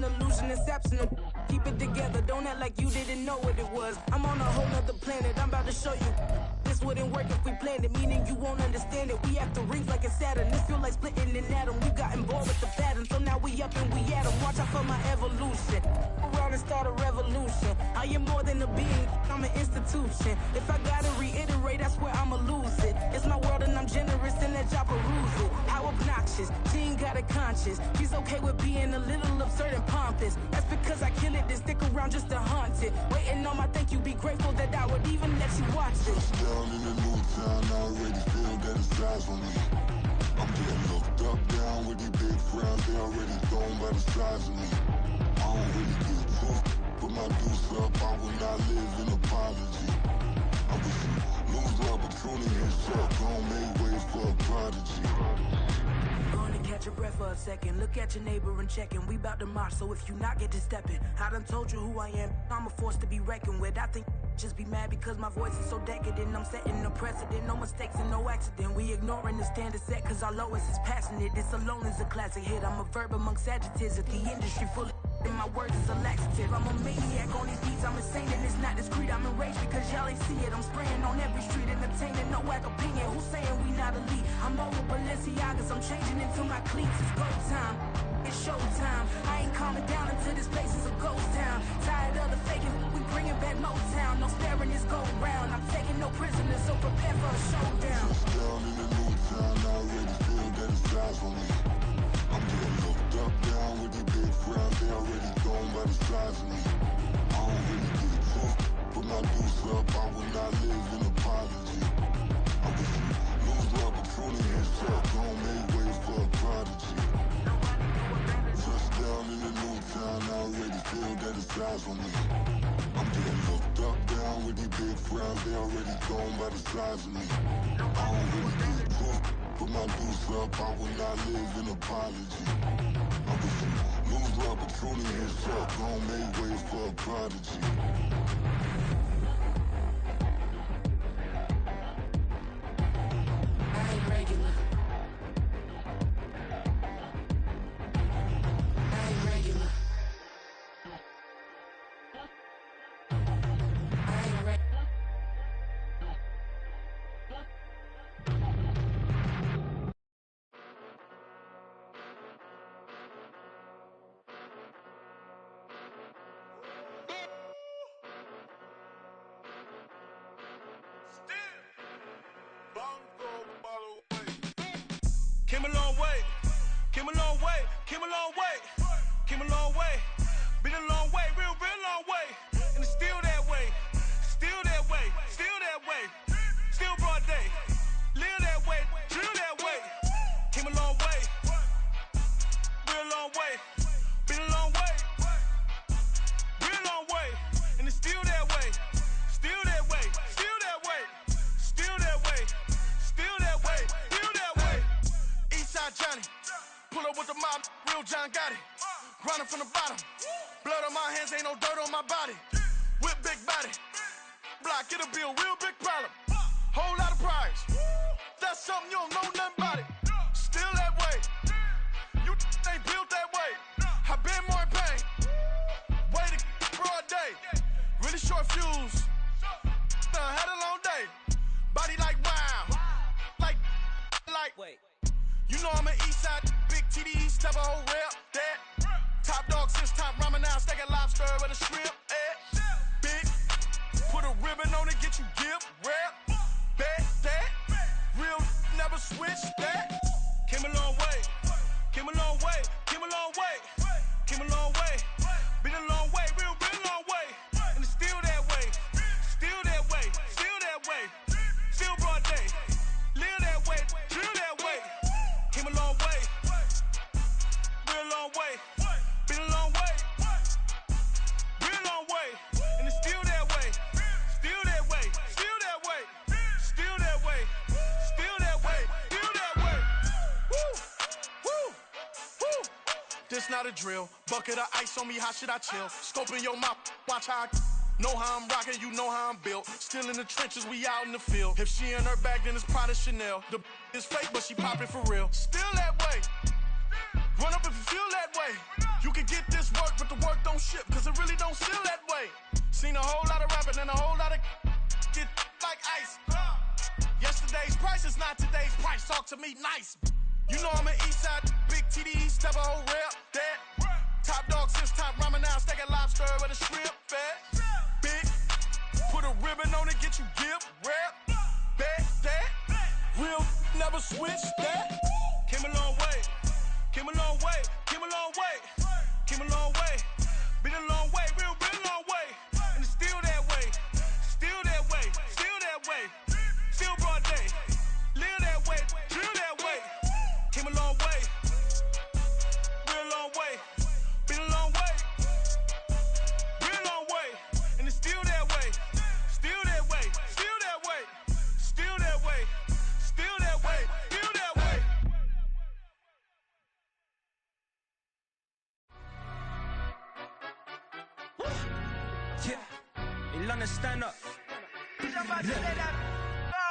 an illusion, it's absent. Keep it together, don't act like you didn't know what it was. I'm on a whole nother planet, I'm about to show you. This wouldn't work if we planned it, meaning you won't understand it. We have to rings like a Saturn, this feel like splitting an atom. You got involved with the pattern, so now we up and we at 'em. Watch out for my evolution, around and start a revolution. I am more than a being, I'm an institution. If I gotta reiterate, that's where I'ma lose it. It's my world and I'm generous, and let y'all peruse it. How obnoxious, she ain't got a conscience. She's okay with being a little absurd and pompous. That's because I kill it, then stick around just to haunt it. Waiting on my thank you, be grateful that I would even let you watch it. Down in the new town, I already feel that it's eyes on me. I'm getting looked up, down with these big frowns, they already thrown by the size of me. I don't really get tough, put my deuce up, I will not live in apology. I wish you lose the opportunity and shut, don't make way for a prodigy. Catch your breath for a second, look at your neighbor and check in. We bout to march, so if you not get to stepping, I done told you who I am, I'm a force to be reckoned with. I think just be mad because my voice is so decadent. I'm setting a precedent, no mistakes and no accident. We ignoring the standard set cause our lowest is passionate. This alone is a classic hit, I'm a verb amongst adjectives. If the industry full of and my words is a laxative. I'm a maniac on these beats, I'm insane and it's not discreet. I'm enraged because y'all ain't see it. I'm spraying on every street, entertaining, no whack opinion. Who's saying we not elite? I'm over Balenciagas, I'm changing into my cleats. It's go time, it's showtime. I ain't calming down until this place is a ghost town. Tired of the faking, we bringing back Motown. No sparing this go round. I'm taking no prisoners, so prepare for a showdown. Down in the new town, I already feel that it's eyes on me. I'm getting looked up, down with these big frowns, they already thrown by the size of me. I don't really get tough, put my deuce up, I will not live in apology. I wish you lose the opportunity and shut, don't make way for a prodigy. Touchdown in the new town, I already feel that it's eyes on me. I'm getting looked up, down with these big frowns, they already thrown by the size of me. I don't really get tough, put my deuce up, I will not live in apology. I wish you lose the opportunity and shut, don't make way for a prodigy. I ain't regular. I ain't regular. I ain't regular. Came a long way, came a long way, came a long way, came a long way, been a long way, real long way, and it's still that way, still that way, still that way, still broad day, live that way, drill that way, came a long way, real long way, been a long way, real long way, and it's still that way, still that way, still that way, still that way, still that way, still that way. Eastside Johnny, pull up with the mob, real John got it. Grinding from the bottom, blood on my hands, ain't no dirt on my body. Whip big body, block, get a bill, real big problem. Whole lot of priors, that's something you don't know nothing about it. Still that way, you ain't built that way. I been more in pain, way to broad day. Really short fuse, had a long day. Body like wow, like. Wait. You know I'm an east side, big TDE, step a whole rep, that. Top dog since top ramen now, stack a lobster with a shrimp, big, put a ribbon on it, get you give, rep, bet, that. Real never switch, that. Came a long way, came a long way, came a long way, came a long way. Been a long way, real long way. And it's still that way, still that way, still that way. Still broad day, live that way, drill that way. Came a long way, real long way, been a long way, real long way, and it's still that way, still that way, still that way, still that way, still that way, still that way. Woo, woo, woo. This not a drill, bucket of ice on me, how should I chill? Scoping your mouth, watch how I know how I'm rocking, you know how I'm built. Still in the trenches, we out in the field. If she in her bag, then it's Prada Chanel. The is fake, but she poppin' for real. Still that way. Run up if you feel that way. You can get this work don't ship, cause it really don't feel that way. Seen a whole lot of rapping and a whole lot of get like ice. Yesterday's price is not today's price. Talk to me nice. You know I'm an east side, big TDE, step a whole rep, that. Top dog, since top ramen now, steak and lobster with a shrimp, fat. Big, put a ribbon on it, get you give, rap, back, that. Real, never switch, that. Came a long way, came a long way, came a long way, came a long way. Been a long way, real long way. And it's still that way, still that way, still that way. Still broad day, live that way, drill that way. Came a long way, real long way. Been a long way, real long way. And it's still that way, still that way, still that way, still that way, still that way, still that way. Yeah, in London, stand up.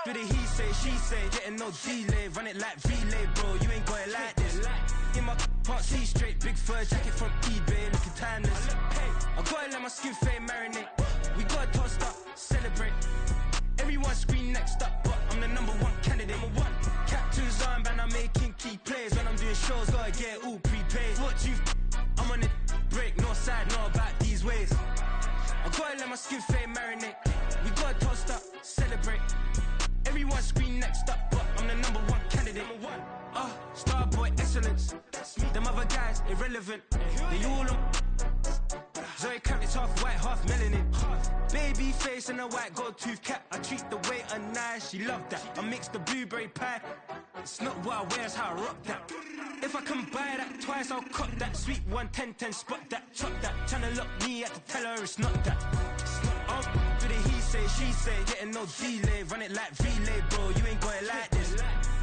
Do the he say, she say, getting no delay. Run it like relay, bro, you ain't got it like this. In my can't see straight, big fur jacket from eBay, looking timeless. I gotta let my skin fade marinate. We gotta toast up, celebrate. Everyone scream next up, but I'm the #1 candidate. Captain's armband, I'm making key plays. When I'm doing shows, gotta get it all prepaid. What you I'm on it, break, no side, no about these ways. I gotta let my skin fade marinate. We gotta toast up, celebrate. Everyone scream next up, but I'm the #1 candidate. Starboy excellence. Them other guys irrelevant. They all on. Zoe Camp, it's half white, half melanin. Baby face and a white gold tooth cap. I treat the waiter nice, she love that. I mix the blueberry pie. It's not what I wear, it's how I rock that. If I can buy that twice, I'll cut that. Sweet 110, spot that, chop that. Tryna lock me at the tell her it's not that. Do the he say, she say, getting no delay. Run it like relay, bro, you ain't got it like this.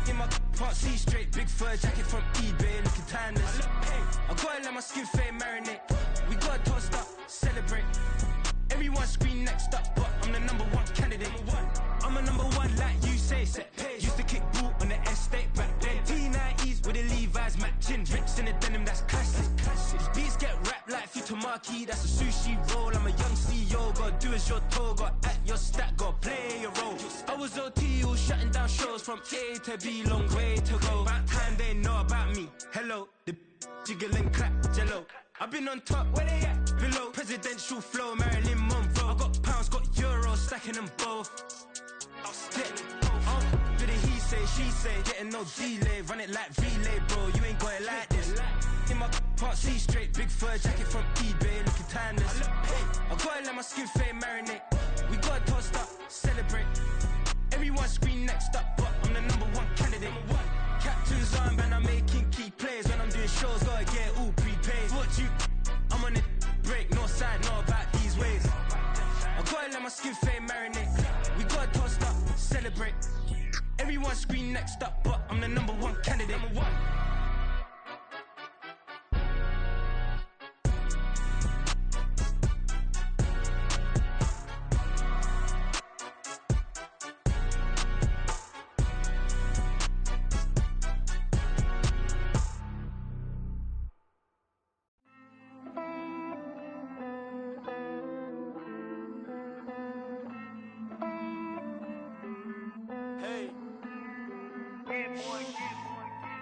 In my can't see straight, big fur jacket from eBay, looking timeless. I gotta let my skin fade marinate. We gotta toast up, celebrate. Everyone scream next up, but I'm the #1 candidate. I'm a #1 like you say, set pace. Used to kick boot on the estate back then. T90s with the Levi's matching. Rips in the denim, that's classic. These beats get wrapped like Futamaki, that's a sushi roll. I'm a young CEO, gotta do as you're told. Gotta act your stat, gotta play your role. I was OT, all shutting down shows from A to B, long way to go. About time they know about me. Hello, the jiggle and clap, jello. I've been on top, where they at? Below, presidential flow, Marilyn Monroe. I got pounds, got euros, stacking them both. Do the he say, she say, getting no delay. Run it like relay, bro, you ain't got it like this. In my can't see straight, big fur jacket from eBay, looking timeless. I gotta let my skin fade marinate. We gotta toast up, celebrate. Everyone scream next up, but I'm the #1 candidate. Captain's armband, I'm making key plays. When I'm doing shows, gotta get it all prepaid. What you I'm on it, break, no side, no about these ways. I gotta let my skin fade marinate. We gotta toast up, celebrate. Everyone scream next up, but I'm the #1 candidate.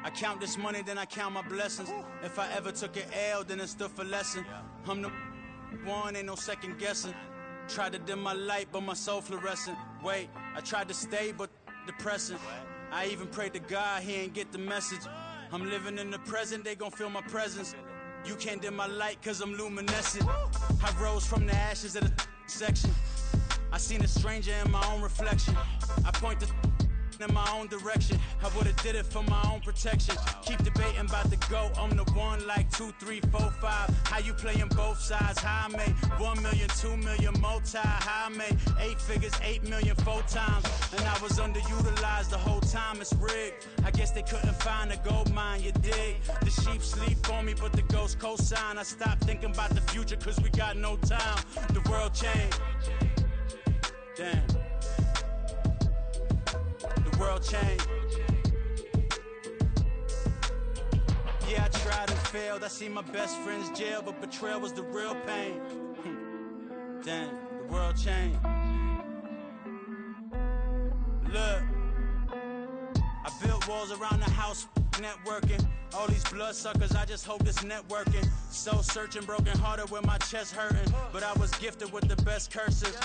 I count this money, then I count my blessings. If I ever took an L, then it stood for lesson. I'm the one, ain't no second guessing. Tried to dim my light, but my soul fluorescent. Wait, I tried to stay, but depressing. I even prayed to God, he ain't get the message. I'm living in the present, they gon' feel my presence. You can't dim my light, cause I'm luminescent. I rose from the ashes of the section. I seen a stranger in my own reflection. I point the in my own direction. I would've did it for my own protection. Keep debating about the GOAT. I'm the one like 2, 3, 4, 5. How you playing both sides? How I made 1 million, 2 million, multi. How I made 8 figures, 8 million, 4 times. And I was underutilized the whole time. It's rigged. I guess they couldn't find a gold mine, you dig? The sheep sleep on me, but the ghost cosign. I stopped thinking about the future, cause we got no time. The world changed. Damn. The world changed. Yeah, I tried to failed. I see my best friends jail, but betrayal was the real pain. Damn, the world changed. Look, I built walls around the house, networking. All these bloodsuckers, I just hope this networking. Soul searching, broken hearted with my chest hurting. But I was gifted with the best cursive.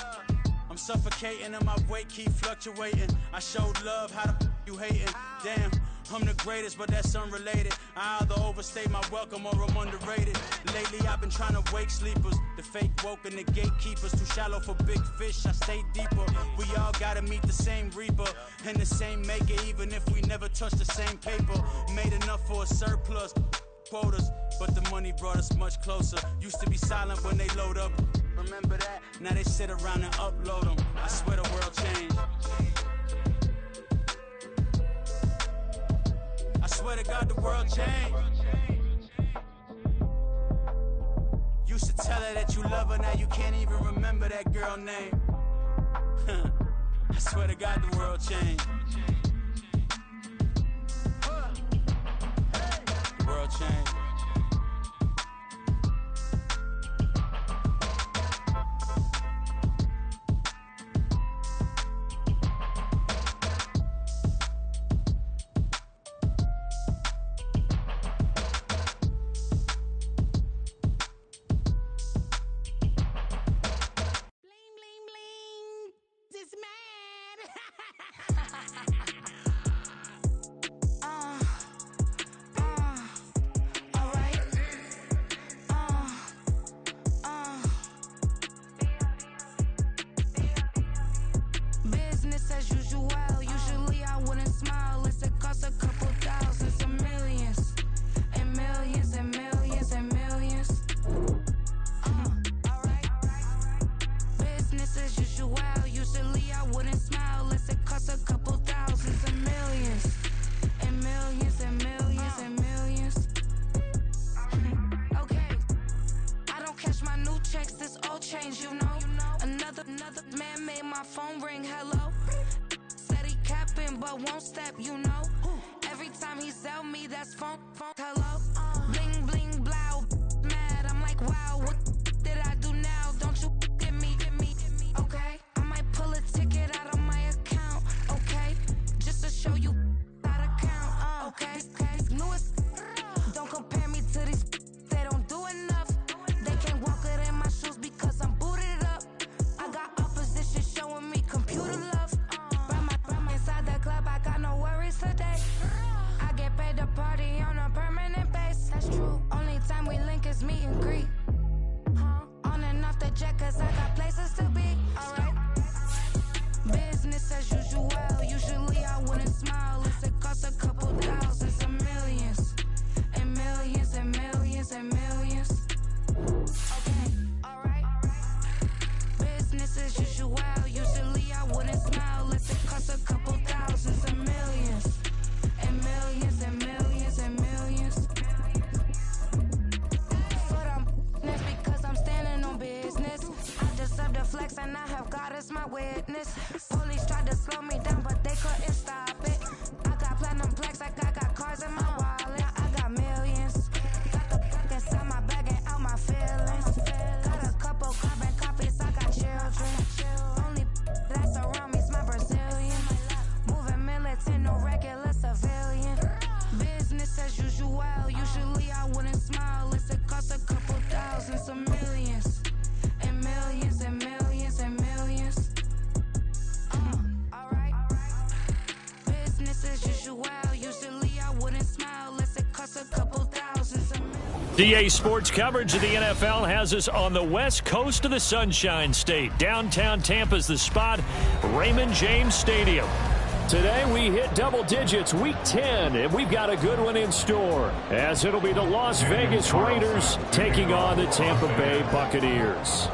I'm suffocating and my weight keep fluctuating. I showed love, how the you hating? Damn, I'm the greatest, but that's unrelated. I either overstay my welcome or I'm underrated. Lately I've been trying to wake sleepers. The fake woke and the gatekeepers. Too shallow for big fish, I stay deeper. We all gotta meet the same reaper and the same maker, even if we never touch the same paper. Made enough for a surplus quotas, but the money brought us much closer. Used to be silent when they load up. Remember that? Now they sit around and upload them. I swear the world changed. I swear to God the world changed. Used to tell her that you love her, now you can't even remember that girl name. I swear to God the world changed. The world changed. DA Sports coverage of the NFL has us on the west coast of the Sunshine State. Downtown Tampa's the spot, Raymond James Stadium. Today we hit double digits, week 10, and we've got a good one in store, as it'll be the Las Vegas Raiders taking on the Tampa Bay Buccaneers.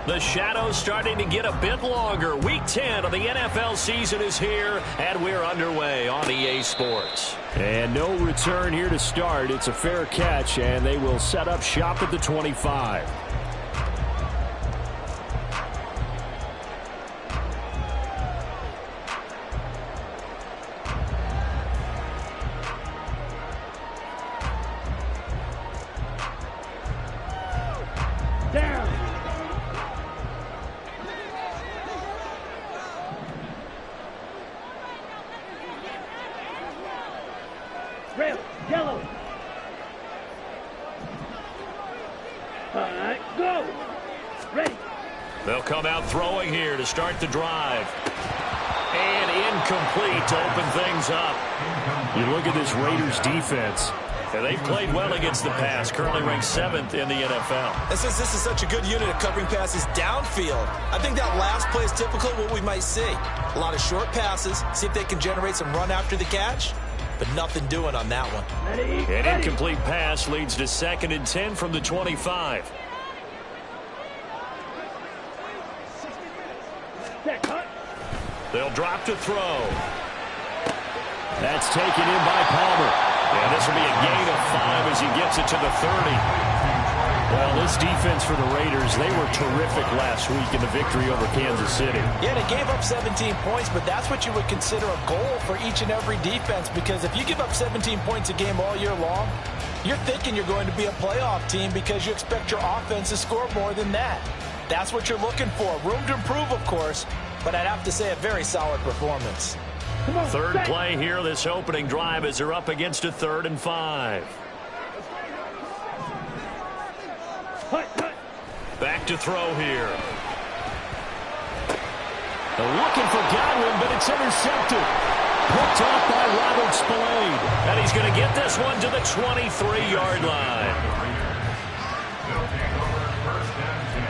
The shadow's starting to get a bit longer. Week 10 of the NFL season is here, and we're underway on EA Sports. And no return here to start. It's a fair catch, and they will set up shop at the 25. All right, go. Ready. They'll come out throwing here to start the drive. And incomplete to open things up. You look at this Raiders defense. And they've played well against the pass, currently ranked 7th in the NFL. And since this is such a good unit of covering passes downfield, I think that last play is typical of what we might see. A lot of short passes, see if they can generate some run after the catch, but nothing doing on that one. An incomplete pass leads to 2nd and 10 from the 25. They'll drop to throw. That's taken in by Palmer. And this will be a gain of 5 as he gets it to the 30. Well, this defense for the Raiders, they were terrific last week in the victory over Kansas City. Yeah, they gave up 17 points, but that's what you would consider a goal for each and every defense, because if you give up 17 points a game all year long, you're thinking you're going to be a playoff team because you expect your offense to score more than that. That's what you're looking for. Room to improve, of course, but I'd have to say a very solid performance. Third play here, this opening drive, as they're up against a 3rd and 5. Back to throw here. They're looking for Godwin, but it's intercepted. Picked off by Robert Spillane. And he's going to get this one to the 23-yard line. They'll take over 1st and 10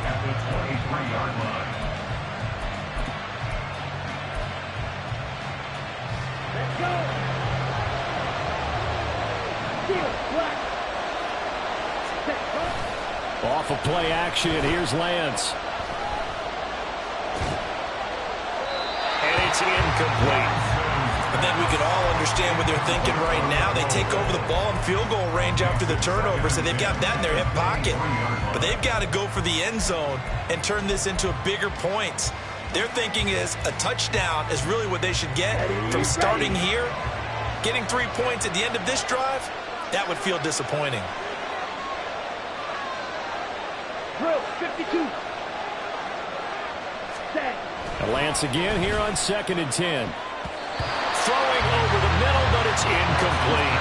at the 23-yard line. Off of play action, here's Lance. And it's incomplete. I think we can all understand what they're thinking right now. They take over the ball in field goal range after the turnover, so they've got that in their hip pocket. But they've got to go for the end zone and turn this into a bigger point. Their thinking is a touchdown is really what they should get from starting here. Getting 3 points at the end of this drive, that would feel disappointing. Drill, 52. Set. Lance again here on 2nd and 10. Throwing over the middle, but it's incomplete.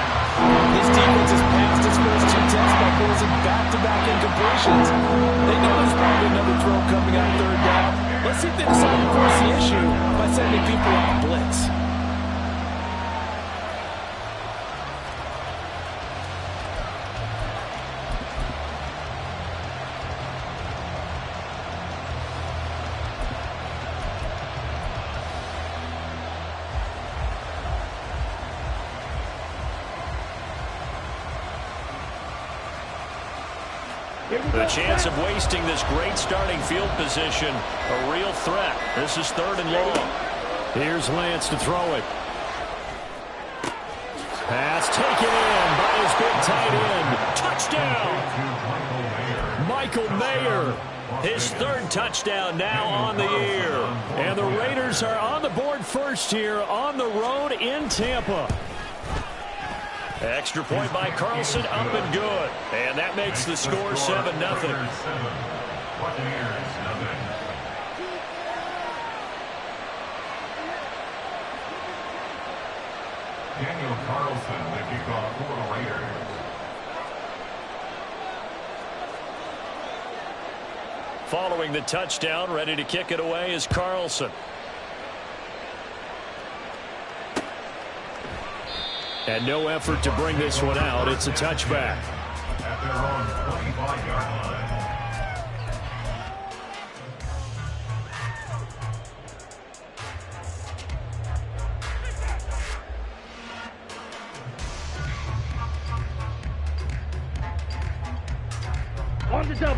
This defense has passed its first 2 tests by forcing back-to-back incompletions. They know there's probably another throw coming on 3rd down. Let's see if they decide to force the issue by sending people on blitz. The chance of wasting this great starting field position, a real threat. This is 3rd and long. Here's Lance to throw it. Pass taken in by his big tight end. Touchdown! Michael Mayer. His 3rd touchdown now on the year. And the Raiders are on the board first here on the road in Tampa. Extra point by Carlson, up and good. And that makes the score 7-0. Daniel Carlson, the kickoff for the Raiders. Following the touchdown, ready to kick it away is Carlson. And no effort to bring this one out. It's a touchback. At their own 25-yard line.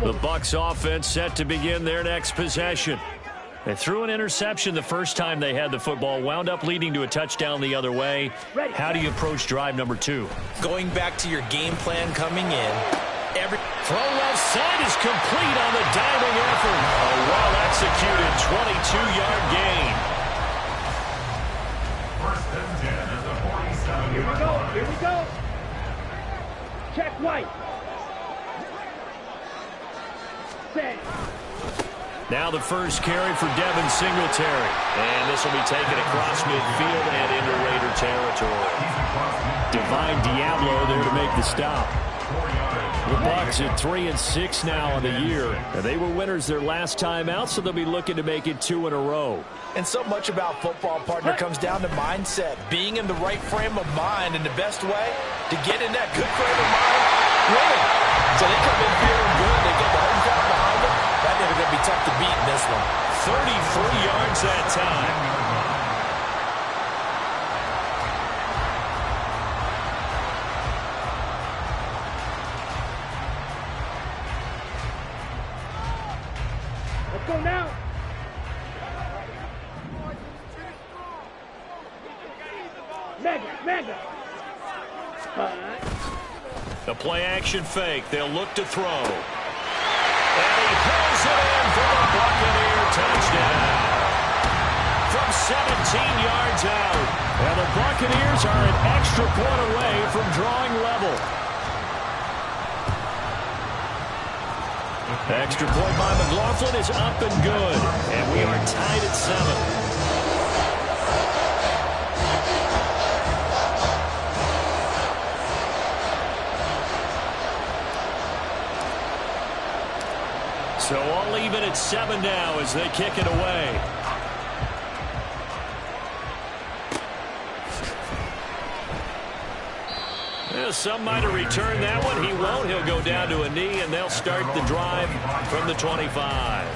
The Bucs offense set to begin their next possession. They threw an interception the first time they had the football, wound up leading to a touchdown the other way. How do you approach drive number 2? Going back to your game plan coming in. Every throw left side is complete on the diving effort. A well-executed 22-yard gain. 1st and 10 at the 47. Here we go. Here we go. Check White. Set. Now the first carry for Devin Singletary. And this will be taken across midfield and into Raider territory. Divine Diablo there to make the stop. Bucs at 3-6 now on the year. And they were winners their last time out, so they'll be looking to make it 2 in a row. And so much about football, partner, comes down to mindset. Being in the right frame of mind, and the best way to get in that good frame of mind, winning. So they come in feeling good. They get the home crowd behind them. That never going to be tough to beat in this one. 33 yards that time. Go now. Mega. The play action fake. They'll look to throw. And he pulls it in for the Buccaneer touchdown. From 17 yards out. And the Buccaneers are an extra point away from drawing level. Extra point by McLaughlin is up and good. And we are tied at 7. So all even at 7 now as they kick it away. Yeah, some might have returned that one. He won't. He'll go down to a knee, and they'll start the drive from the 25.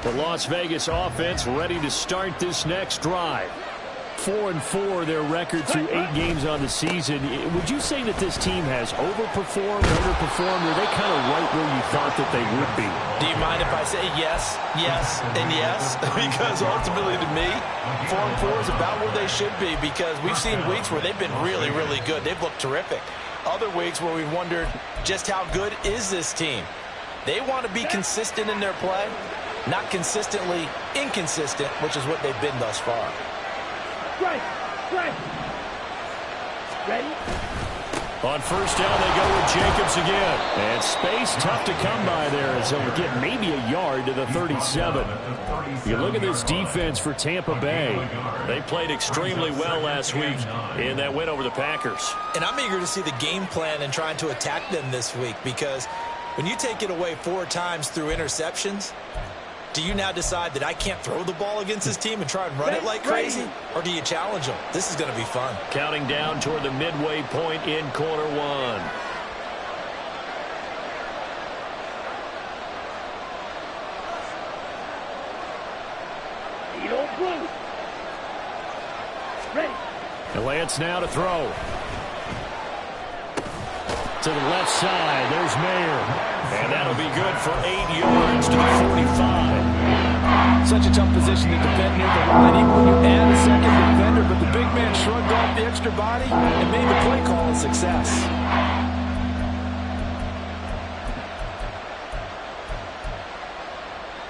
The Las Vegas offense ready to start this next drive. 4-4 their record through 8 games on the season. Would you say that this team has overperformed, underperformed, or are they kind of right where you thought that they would be? Do you mind if I say yes, and yes? Because ultimately to me, 4-4 is about where they should be, because we've seen weeks where they've been really, really good. They've looked terrific. Other weeks where we've wondered just how good is this team. They want to be consistent in their play, not consistently inconsistent, which is what they've been thus far. Right. Ready? On first down, they go with Jacobs again. And space tough to come by there as he'll get maybe a yard to the 37. You look at this defense for Tampa Bay. They played extremely well last week in that win over the Packers. And I'm eager to see the game plan and trying to attack them this week, because when you take it away 4 times through interceptions, do you now decide that I can't throw the ball against this team and try and run it like crazy? Or do you challenge them? This is going to be fun. Counting down toward the midway point in quarter 1. Ready. And Lance now to throw. To the left side, there's Mayer. And that'll be good for 8 yards to the 45. Such a tough position to defend near the line, even when you add a second defender, but the big man shrugged off the extra body and made the play call a success.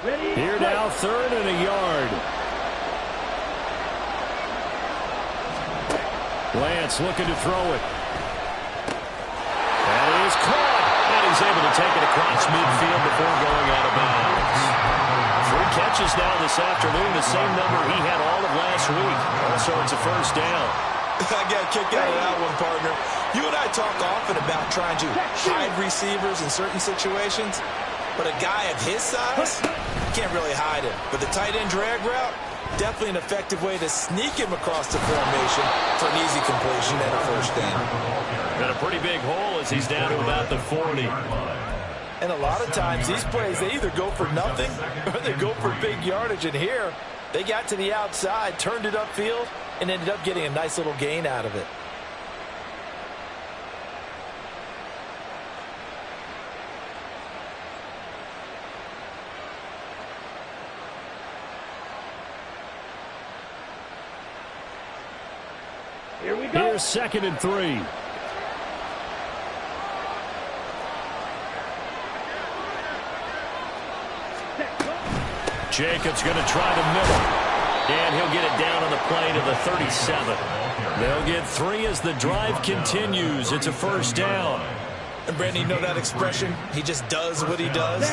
Ready. Here now, 3rd and a yard. Lance looking to throw it. That is caught. And he's able to take it across midfield before going out of bounds. 3 catches now this afternoon, the same number he had all of last week. Also, it's a first down. I got a kick out of that one, partner. You and I talk often about trying to hide receivers in certain situations, but a guy of his size, you can't really hide him. But the tight end drag route, definitely an effective way to sneak him across the formation for an easy completion and a first down. Got a pretty big hole as he's down to about the 40. And a lot of times these plays, they either go for nothing or they go for big yardage. And here, they got to the outside, turned it upfield, and ended up getting a nice little gain out of it. Here we go. Here's 2nd and 3. Jacobs going to try the middle. And he'll get it down on the play to the 37. They'll get 3 as the drive continues. It's a first down. And Brandon, you know that expression? He just does what he does.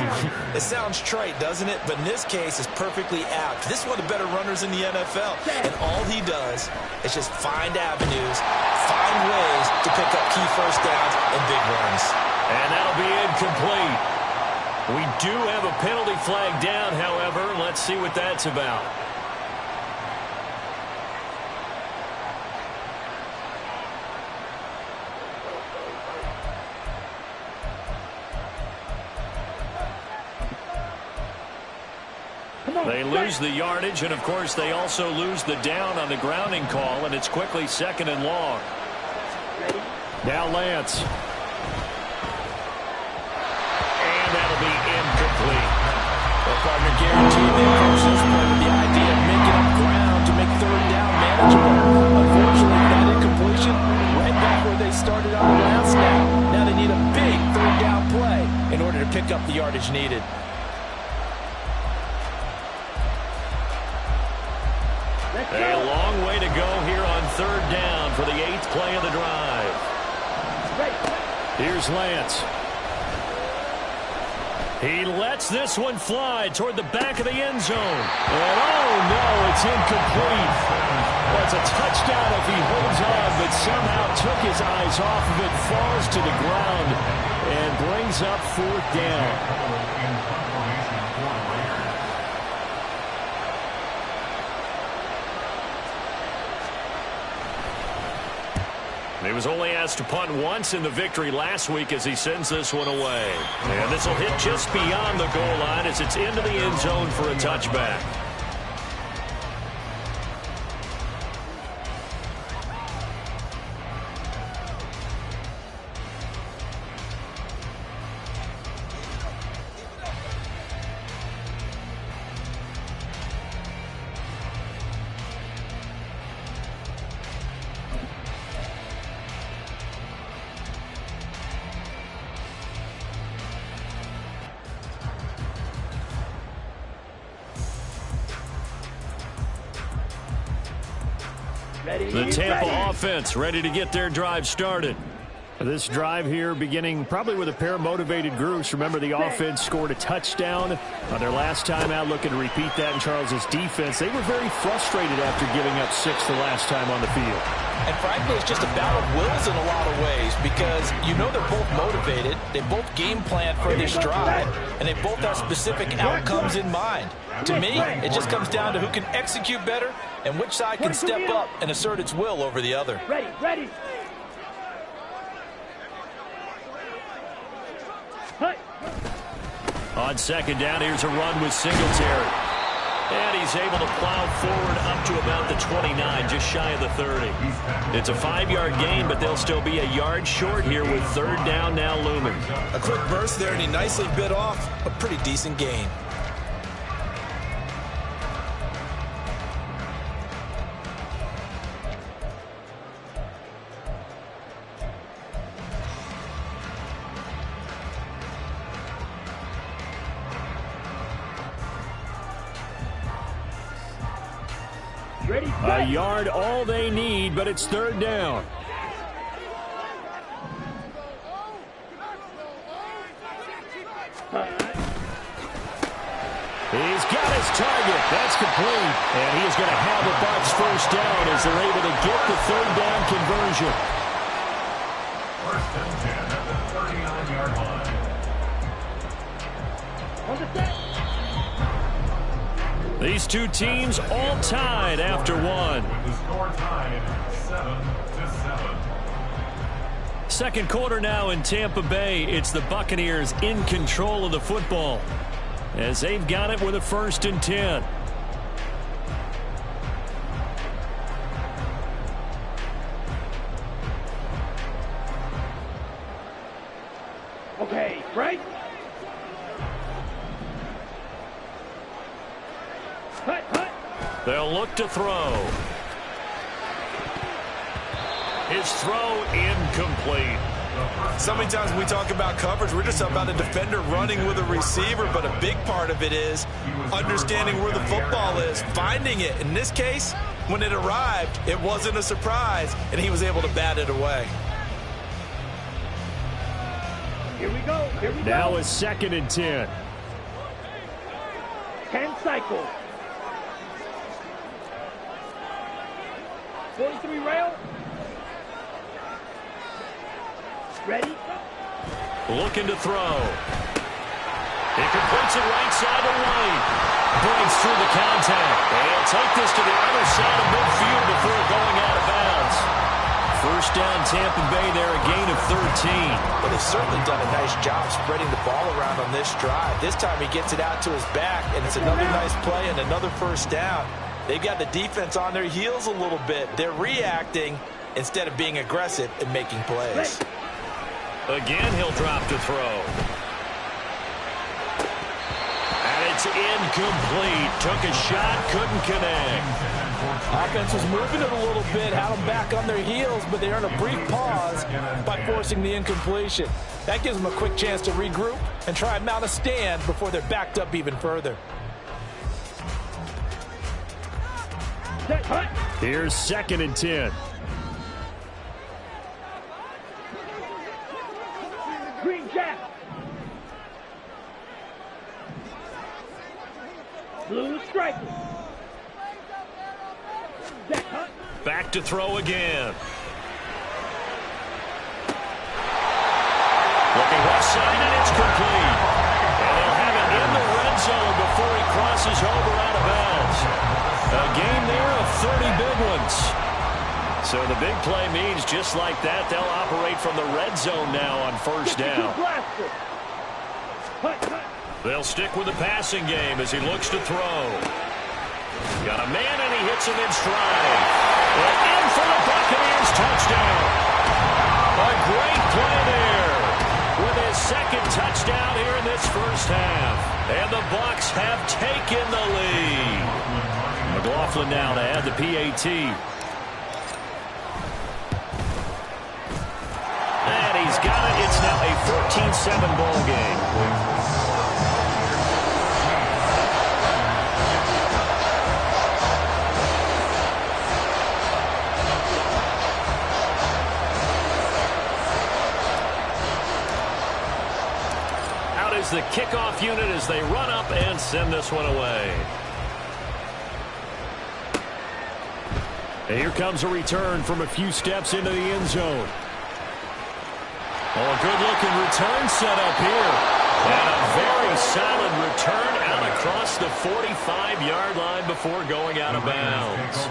It sounds trite, doesn't it? But in this case, it's perfectly apt. This is one of the better runners in the NFL. And all he does is just find avenues, find ways to pick up key first downs and big runs. And that'll be incomplete. We do have a penalty flag down, however. Let's see what that's about. They lose the yardage, and, of course, they also lose the down on the grounding call, and it's quickly 2nd and long. Now Lance. And that'll be incomplete. Well, partner, guaranteed they approach this play with the idea of making up ground to make 3rd down manageable. Unfortunately, that incompletion right back where they started on the last snap. Now they need a big 3rd down play in order to pick up the yardage needed. A long way to go here on 3rd down for the 8th play of the drive. Here's Lance. He lets this one fly toward the back of the end zone. And oh no, it's incomplete. Well, it's a touchdown if he holds on, but somehow took his eyes off of it, falls to the ground, and brings up 4th down. He was only asked to punt once in the victory last week as he sends this one away. And this will hit just beyond the goal line as it's into the end zone for a touchback. The Tampa offense ready to get their drive started. This drive here beginning probably with a pair of motivated groups. Remember, the offense scored a touchdown on their last time out, looking to repeat that in Charles's defense. They were very frustrated after giving up 6 the last time on the field. And frankly, it's just a battle of wills in a lot of ways because you know they're both motivated. They both game plan for this drive, and they both have specific outcomes in mind. To me, it just comes down to who can execute better and which side can step up and assert its will over the other. Ready. On 2nd down, here's a run with Singletary. And he's able to plow forward up to about the 29, just shy of the 30. It's a 5-yard gain, but they'll still be a yard short here with 3rd down now looming. A quick burst there, and he nicely bit off a pretty decent gain. A yard all they need, but it's 3rd down. He's got his target. That's complete. And he is going to have the Bucs 1st down as they're able to get the 3rd down conversion. 1st and 10 at the 39-yard line. On the set. These two teams all tied after one. With the score tied 7-7. 2nd quarter now in Tampa Bay. It's the Buccaneers in control of the football as they've got it with a 1st and 10. Okay, right. Hut. They'll look to throw. His throw incomplete. So many times when we talk about coverage, we're just about a defender running with a receiver, but a big part of it is understanding where the football is, finding it. In this case, when it arrived, it wasn't a surprise, and he was able to bat it away. Here we go. Here we go. Now a 2nd and 10. 10 cycles. 43 rail. Ready? Looking to throw. He completes it right side to White. Breaks through the contact. And he'll take this to the other side of midfield before going out of bounds. First down, Tampa Bay there, a gain of 13. But they've certainly done a nice job spreading the ball around on this drive. This time he gets it out to his back, and it's another nice play and another first down. They've got the defense on their heels a little bit. They're reacting instead of being aggressive and making plays. Again, he'll drop to throw. And it's incomplete. Took a shot, couldn't connect. Offense was moving it a little bit, had them back on their heels, but they earned a brief pause by forcing the incompletion. That gives them a quick chance to regroup and try and mount a stand before they're backed up even further. Here's 2nd and 10. Green Jack. Blue striker. Jack Hunt. Back to throw again. Looking left side, and it's complete. And they'll have it in the red zone before he crosses over out of bounds. A game there of 30 big ones. So the big play means just like that, they'll operate from the red zone now on first down. They'll stick with the passing game as he looks to throw. Got a man, and he hits him in stride. And in for the Buccaneers touchdown. A great play there with his 2nd touchdown here in this first half. And the Bucs have taken the lead. McLaughlin now to add the PAT. And he's got it. It's now a 14-7 ball game. Out is the kickoff unit as they run up and send this one away. And here comes a return from a few steps into the end zone. Oh, a good-looking return set up here. And a very solid return out across the 45-yard line before going out of bounds.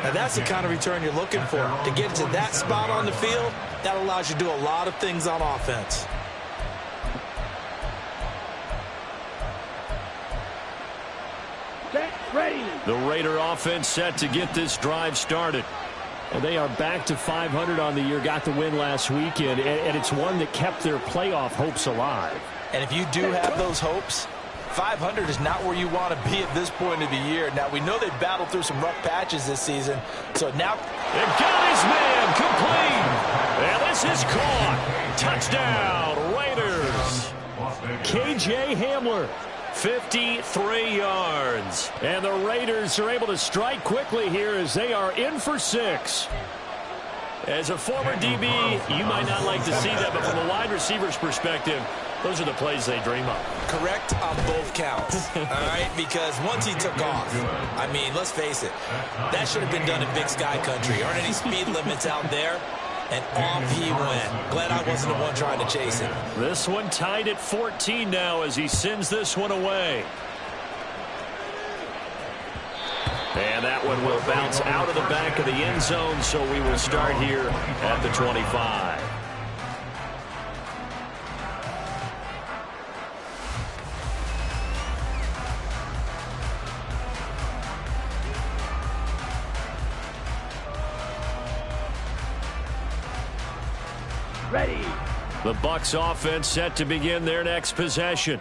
Now that's the kind of return you're looking for. To get to that spot on the field, that allows you to do a lot of things on offense. Ready. The Raider offense set to get this drive started. And they are back to 500 on the year, got the win last weekend, and it's one that kept their playoff hopes alive. And if you do have those hopes, 500 is not where you want to be at this point of the year. Now, we know they've battled through some rough patches this season, so now... They've got his man complete. And this is caught. Touchdown, Raiders. KJ Hamler. 53 yards. And the Raiders are able to strike quickly here as they are in for 6. As a former DB, you might not like to see that, but from a wide receiver's perspective, those are the plays they dream of. Correct on both counts, all right? Because once he took off, I mean, let's face it, that should have been done in Big Sky Country. Aren't any speed limits out there? And off he went. Glad I wasn't the one trying to chase him. This one tied at 14 now as he sends this one away. And that one will bounce out of the back of the end zone, so we will start here at the 25. Ready. The Bucs offense set to begin their next possession.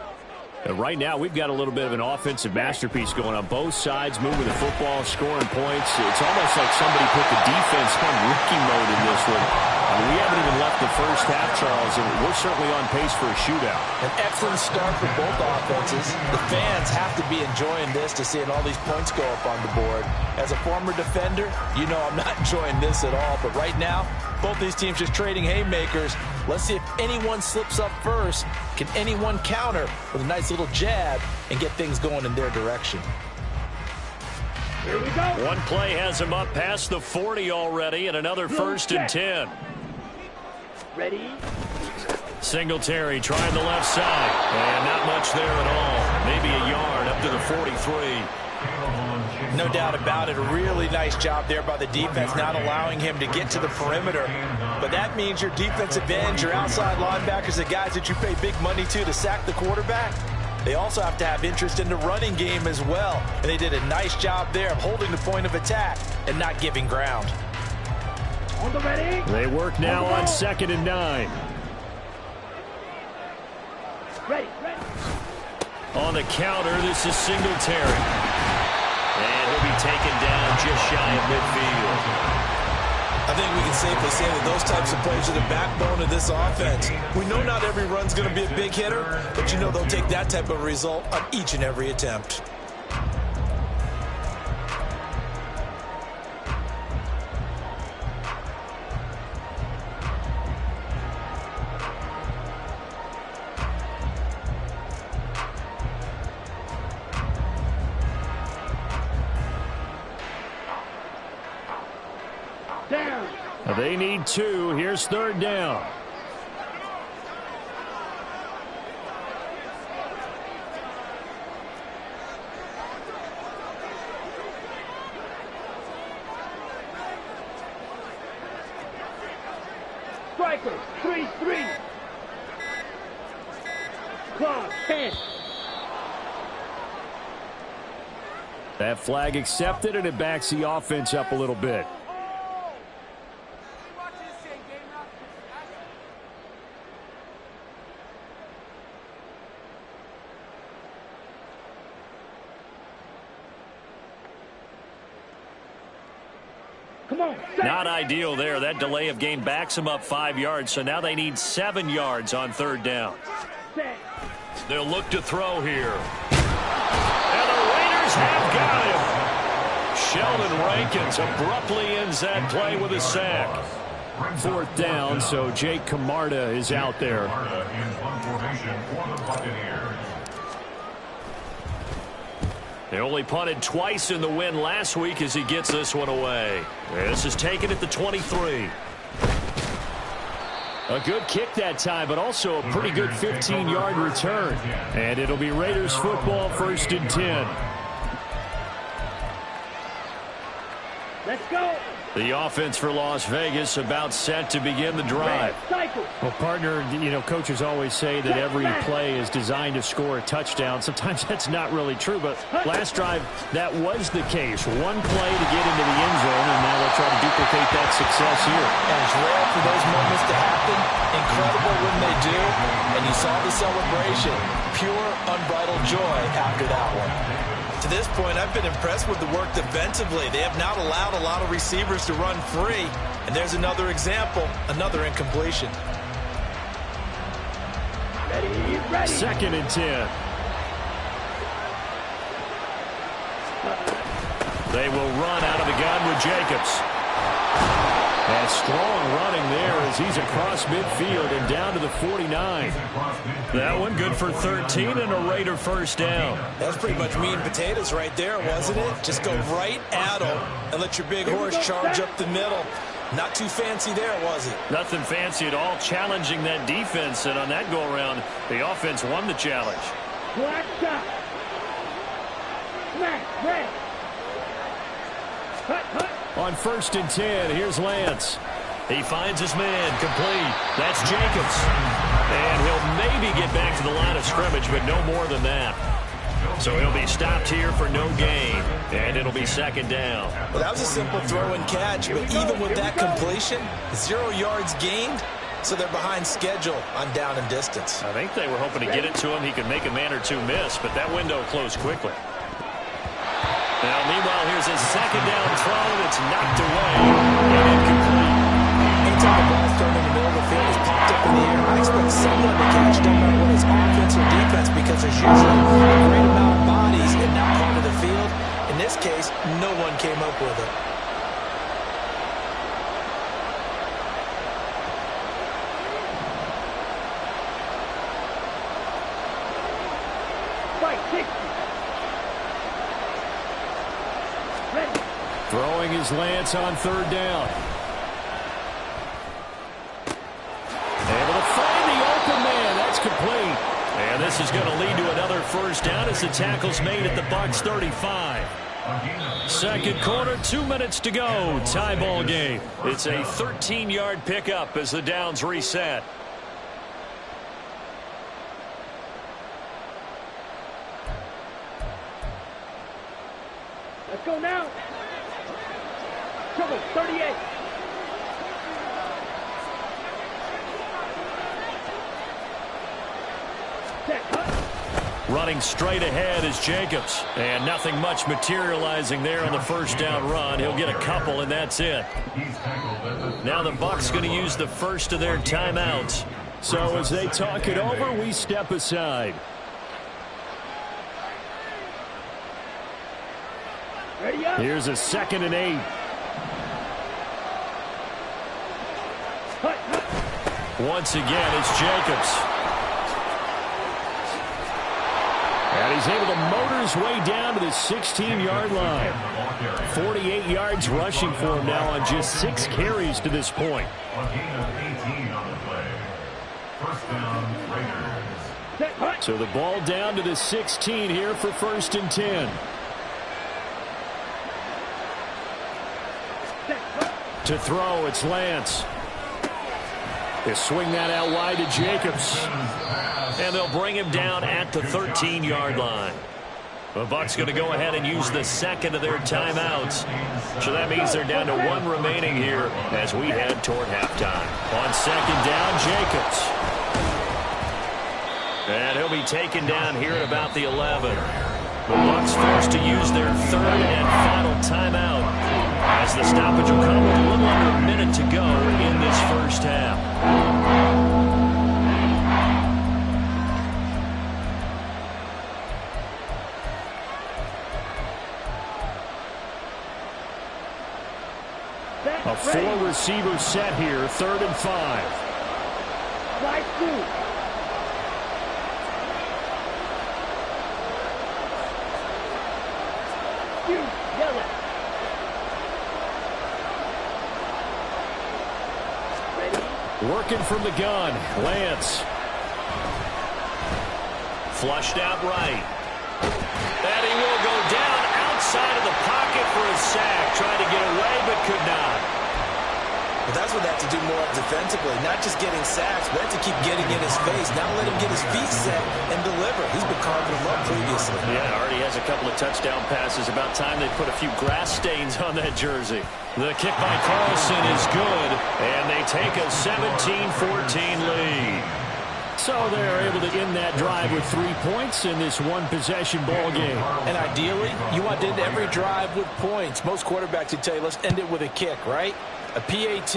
And right now, we've got a little bit of an offensive masterpiece going on both sides, moving the football, scoring points. It's almost like somebody put the defense on rookie mode in this one. We haven't even left the first half, Charles, and we're certainly on pace for a shootout. An excellent start for both offenses. The fans have to be enjoying this to seeing all these points go up on the board. As a former defender, you know I'm not enjoying this at all. But right now, both these teams just trading haymakers. Let's see if anyone slips up first. Can anyone counter with a nice little jab and get things going in their direction? Here we go. One play has him up past the 40 already, and another 1st and 10. Ready? Singletary trying the left side, and not much there at all. Maybe a yard up to the 43. No doubt about it. A really nice job there by the defense, not allowing him to get to the perimeter. But that means your defensive ends, your outside linebackers, the guys that you pay big money to sack the quarterback, they also have to have interest in the running game as well. And they did a nice job there of holding the point of attack and not giving ground. On the ready. They work now on 2nd and 9. Ready. On the counter, this is Singletary. And he'll be taken down just shy of midfield. I think we can safely say that those types of plays are the backbone of this offense. We know not every run's going to be a big hitter, but you know they'll take that type of result on each and every attempt. Down. They need 2. Here's 3rd down. Striker. 3-3. Clock. 10. That flag accepted, and it backs the offense up a little bit. Not ideal there. That delay of game backs them up 5 yards, so now they need 7 yards on 3rd down. They'll look to throw here. And the Raiders have got him. Sheldon Rankins abruptly ends that play with a sack. 4th down, so Jake Camarda is out there. They only punted twice in the win last week as he gets this one away. This is taken at the 23. A good kick that time, but also a pretty good 15-yard return. And it'll be Raiders football, 1st and 10. Let's go. The offense for Las Vegas about set to begin the drive. Well, partner, you know, coaches always say that every play is designed to score a touchdown. Sometimes that's not really true, but last drive, that was the case. One play to get into the end zone, and now they'll try to duplicate that success here. And it's rare for those moments to happen. Incredible when they do. And you saw the celebration. Pure, unbridled joy after that one. To this point, I've been impressed with the work defensively. They have not allowed a lot of receivers to run free. And there's another example, another incompletion. Ready. 2nd and 10. They will run out of the gun with Jacobs. And strong running there as he's across midfield and down to the 49. That one good for 13 and a Raider 1st down. That's pretty much meat and potatoes right there, wasn't it? Just go right at them and let your big horse charge up the middle. Not too fancy there, was it? Nothing fancy at all, challenging that defense. And on that go-around, the offense won the challenge. Black shot. Smack. Red. Hut. On 1st and 10, here's Lance. He finds his man, complete. That's Jacobs. And he'll maybe get back to the line of scrimmage, but no more than that. So he'll be stopped here for no gain, and it'll be 2nd down. Well, that was a simple throw and catch, but even with that completion, 0 yards gained, so they're behind schedule on down and distance. I think they were hoping to get it to him. He could make a man or two miss, but that window closed quickly. Now, meanwhile, here's a 2nd down throw that's knocked away and incomplete. anytime the ball's thrown in the middle of the field, it's popped up in the air, I expect someone to catch, no matter what it's offense or defense, because there's usually a great amount of bodies in that part of the field. In this case, no one came up with it. Throwing his Lance on third down. Able to find the open man. That's complete. And this is going to lead to another first down as the tackle's made at the Bucs 35. Second quarter, 2 minutes to go. Tie ball game. It's a 13-yard pickup as the downs reset. Let's go now. Trouble, 38. Running straight ahead is Jacobs. And nothing much materializing there on the first down run. He'll get a couple, and that's it. Now the Bucs going to use the first of their timeouts. So as they talk it over, we step aside. Ready up. Here's a 2nd and 8. Once again, it's Jacobs. And he's able to motor his way down to the 16-yard line. 48 yards rushing for him now on just 6 carries to this point. So the ball down to the 16 here for 1st and 10. To throw, it's Lance. They swing that out wide to Jacobs. And they'll bring him down at the 13-yard line. The Bucs going to go ahead and use the second of their timeouts. So that means they're down to 1 remaining here as we head toward halftime. On second down, Jacobs. And he'll be taken down here at about the 11. The Bucs forced to use their 3rd and final timeout as the stoppage will come with a little under a minute to go in this first half. A 4-receiver set here, 3rd and 5. Slide through. Yellow. Ready. Working from the gun, Lance. Flushed out right. And he will go down outside of the pocket for a sack. Tried to get away, but could not. But that's what they have to do more of defensively, not just getting sacks, but to keep getting in his face. Now let him get his feet set and deliver. He's been carving them up previously. Yeah, already has a couple of touchdown passes. About time they put a few grass stains on that jersey. The kick by Carlson is good, and they take a 17-14 lead. So they're able to end that drive with 3 points in this one-possession ball game. And ideally, you want to end every drive with points. Most quarterbacks would tell you, let's end it with a kick, right? A PAT,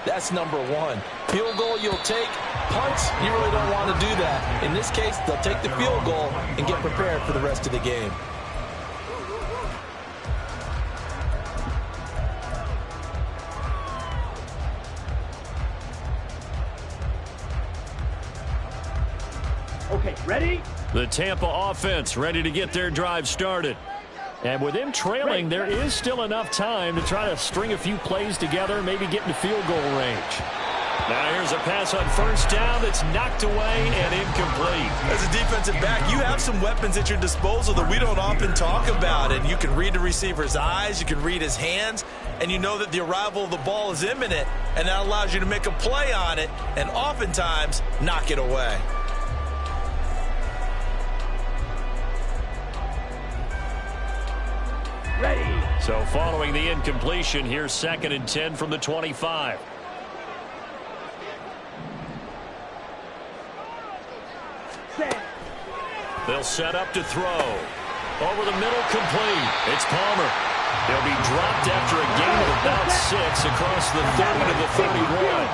that's number 1. Field goal you'll take. Punts, you really don't want to do that. In this case, they'll take the field goal and get prepared for the rest of the game. Okay, ready? The Tampa offense ready to get their drive started. And with them trailing, there is still enough time to try to string a few plays together, maybe get into field goal range. Now here's a pass on first down that's knocked away and incomplete. As a defensive back, you have some weapons at your disposal that we don't often talk about. And you can read the receiver's eyes, you can read his hands, and you know that the arrival of the ball is imminent, and that allows you to make a play on it and oftentimes knock it away. Ready. So following the incompletion, here's 2nd and 10 from the 25. Set. They'll set up to throw. Over the middle, complete. It's Palmer. He'll be dropped after a gain of about 6 across the 30 to the 31.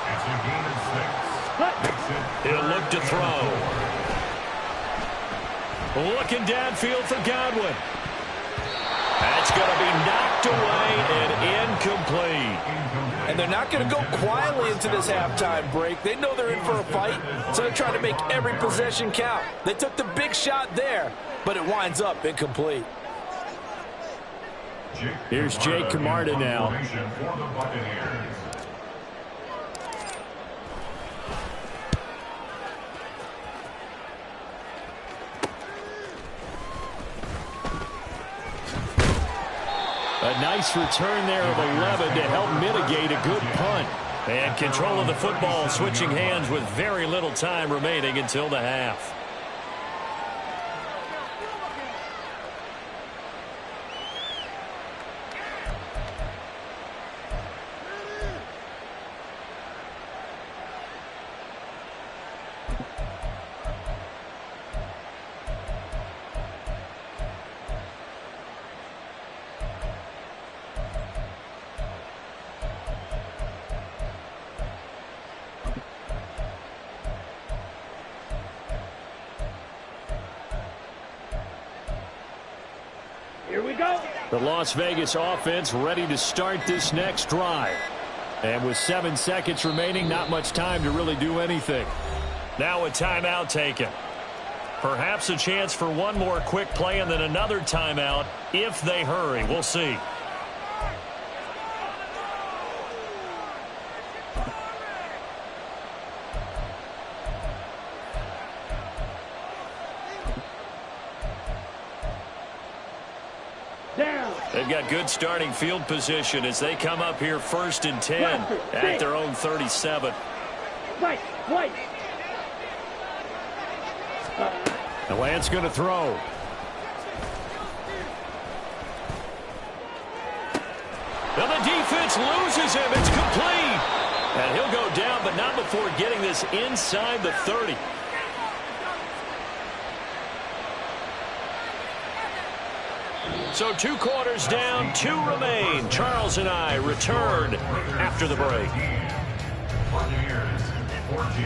It's a gain of 6. He'll look to throw. Looking downfield for Godwin. That's going to be knocked away and incomplete. And they're not going to go quietly into this halftime break. They know they're in for a fight, so they're trying to make every possession count. They took the big shot there, but it winds up incomplete. Here's Jake Camarda now. For the Buccaneers. A nice return there of 11 to help mitigate a good punt. And control of the football switching hands with very little time remaining until the half. Here we go. The Las Vegas offense ready to start this next drive. And with 7 seconds remaining, not much time to really do anything. Now a timeout taken. Perhaps a chance for one more quick play and then another timeout if they hurry. We'll see. They've got good starting field position as they come up here 1st and 10 at their own 37. White. The Lance going to throw. Well, the defense loses him. It's complete. And he'll go down, but not before getting this inside the 30. So 2 quarters down, 2 remain. Charles and I return after the break. Buccaneers 14.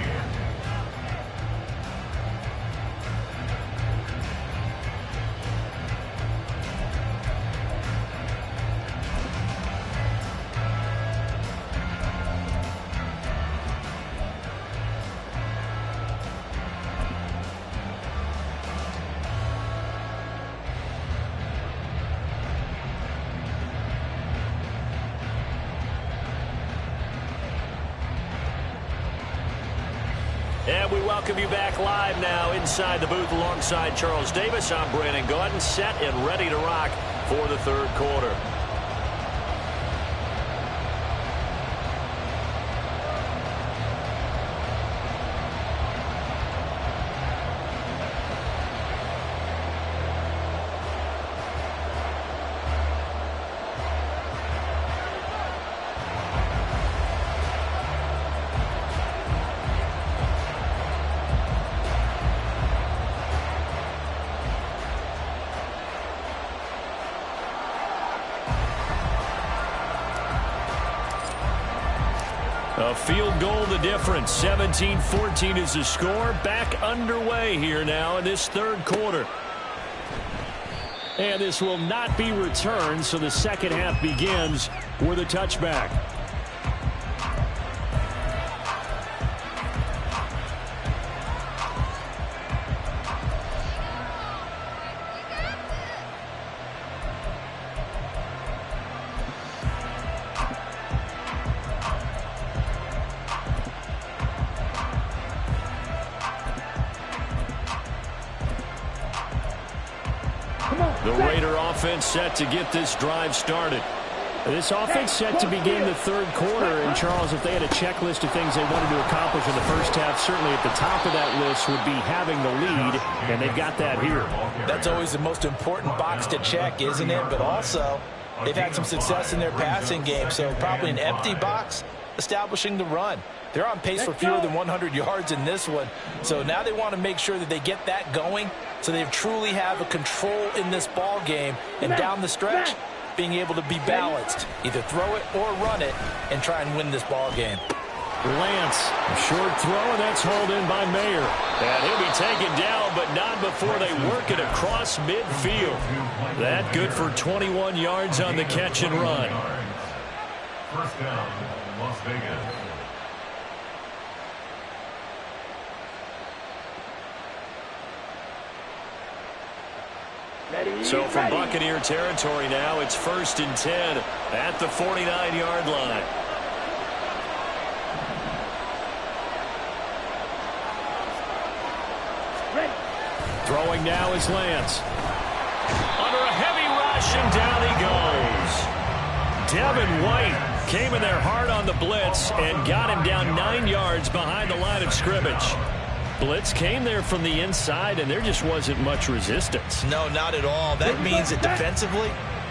And we welcome you back live now inside the booth alongside Charles Davis. I'm Brandon Gaudin, set and ready to rock for the 3rd quarter. A field goal the difference. 17-14 is the score. Back underway here now in this 3rd quarter. And this will not be returned, so the second half begins with a touchback. The Raider offense set to get this drive started. This offense set to begin the 3rd quarter. And, Charles, if they had a checklist of things they wanted to accomplish in the first half, certainly at the top of that list would be having the lead, and they've got that here. That's always the most important box to check, isn't it? But also, they've had some success in their passing game, so probably an empty box establishing the run. They're on pace for fewer than 100 yards in this one, so now they want to make sure that they get that going so they truly have a control in this ball game. And down the stretch, being able to be balanced, either throw it or run it, and try and win this ball game. Lance, a short throw, and that's hauled in by Mayer. And he'll be taken down, but not before they work it across midfield. That good for 21 yards on the catch and run. First down, Las Vegas. So from Buccaneer territory now, it's 1st and 10 at the 49-yard line. Throwing now is Lance. Under a heavy rush, and down he goes. Devin White came in there hard on the blitz and got him down 9 yards behind the line of scrimmage. Blitz came there from the inside, and there just wasn't much resistance. No, not at all. That means that defensively,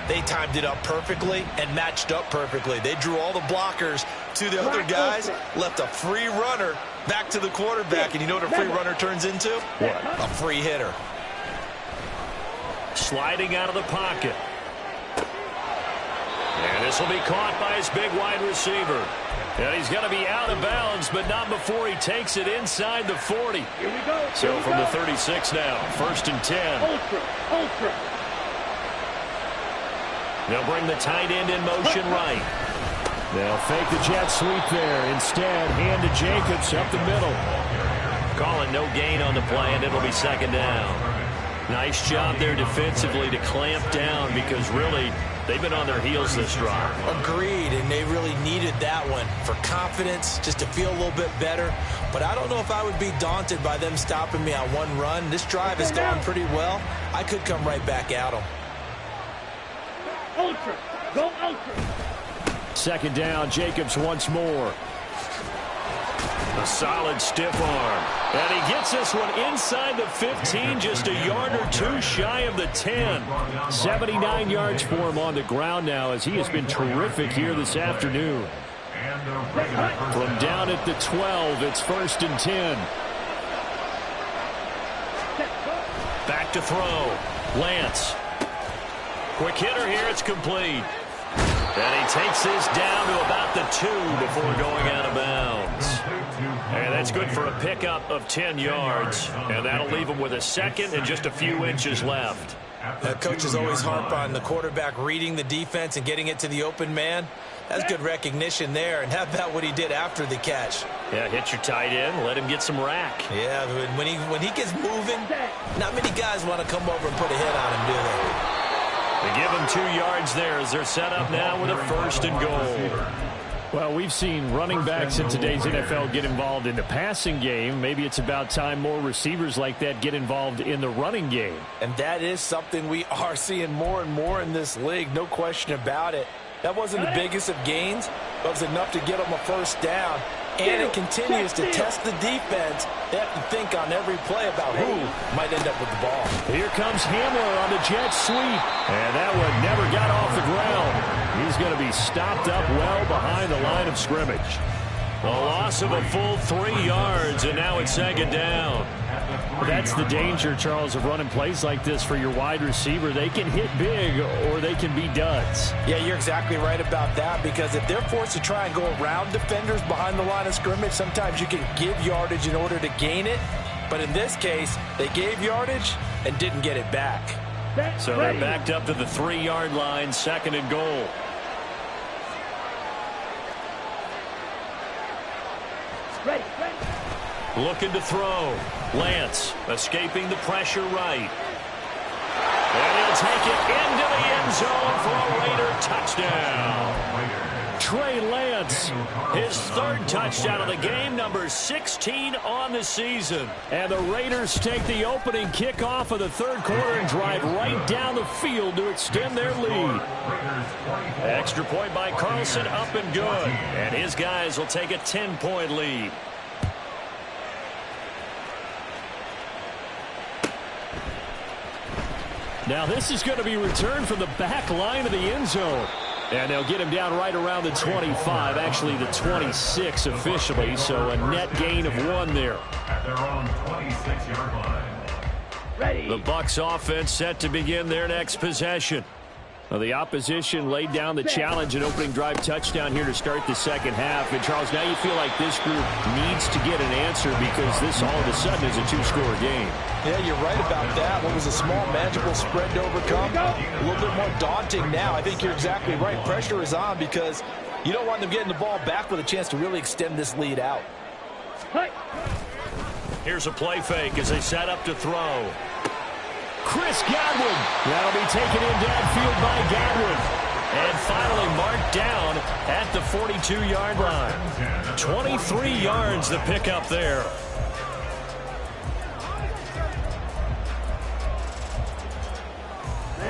they timed it up perfectly and matched up perfectly. They drew all the blockers to the other guys, left a free runner back to the quarterback. And you know what a free runner turns into? What? A free hitter. Sliding out of the pocket. And this will be caught by his big wide receiver. And he's going to be out of bounds, but not before he takes it inside the 40. Here we go. So from the 36 now, 1st and 10. Ultra. They'll bring the tight end in motion right. They'll fake the jet sweep there. Instead, hand to Jacobs up the middle. Calling no gain on the play, and it'll be 2nd down. Nice job there defensively to clamp down, because really they've been on their heels this drive. Agreed, and they really needed that one for confidence, just to feel a little bit better. But I don't know if I would be daunted by them stopping me on one run. This drive has gone pretty well. I could come right back at them. Ultra. Go ultra. 2nd down, Jacobs once more. A solid stiff arm. And he gets this one inside the 15, just a yard or two shy of the 10. 79 yards for him on the ground now, as he has been terrific here this afternoon. From down at the 12, it's 1st and 10. Back to throw. Lance. Quick hitter here, it's complete. And he takes this down to about the 2 before going out of bounds. And that's good for a pickup of 10 yards. And that'll leave him with a 2nd and just a few inches left. Coaches always harp on the quarterback reading the defense and getting it to the open man. That's good recognition there. And how about what he did after the catch? Yeah, hit your tight end, let him get some rack. Yeah, when he gets moving, not many guys want to come over and put a hit on him, do they? They give him 2 yards there as they're set up now with a 1st and goal. Well, we've seen running backs in today's NFL get involved in the passing game. Maybe it's about time more receivers like that get involved in the running game. And that is something we are seeing more and more in this league, no question about it. That wasn't the biggest of gains, but it was enough to get them a 1st down. And it continues to test the defense. They have to think on every play about who might end up with the ball. Here comes Hamler on the jet sweep. And that one never got off the ground. He's going to be stopped up well behind the line of scrimmage. A loss of a full 3 yards, and now it's 2nd down. That's the danger, Charles, of running plays like this for your wide receiver. They can hit big or they can be duds. Yeah, you're exactly right about that, because if they're forced to try and go around defenders behind the line of scrimmage, sometimes you can give yardage in order to gain it. But in this case, they gave yardage and didn't get it back. So they're backed up to the 3-yard line, 2nd and goal. Ready. Looking to throw. Lance escaping the pressure right. And he'll take it into the end zone for a Raider touchdown. Trey Lance, his 3rd touchdown of the game, number 16 on the season. And the Raiders take the opening kickoff of the 3rd quarter and drive right down the field to extend their lead. Extra point by Carlson, up and good. And his guys will take a 10-point lead. Now this is going to be returned from the back line of the end zone. And they'll get him down right around the 25, actually the 26 officially, so a net gain of 1 there. At their own 26-yard line. Ready. The Bucs offense set to begin their next possession. Well, the opposition laid down the challenge and opening drive touchdown here to start the second half. And, Charles, now you feel like this group needs to get an answer because this all of a sudden is a two-score game. Yeah, you're right about that. What was a small, manageable spread to overcome, a little bit more daunting now. I think you're exactly right. Pressure is on because you don't want them getting the ball back with a chance to really extend this lead out. Here's a play fake as they set up to throw. Chris Godwin. That'll be taken in downfield by Godwin. And finally marked down at the 42-yard line. 23 yards the pickup there.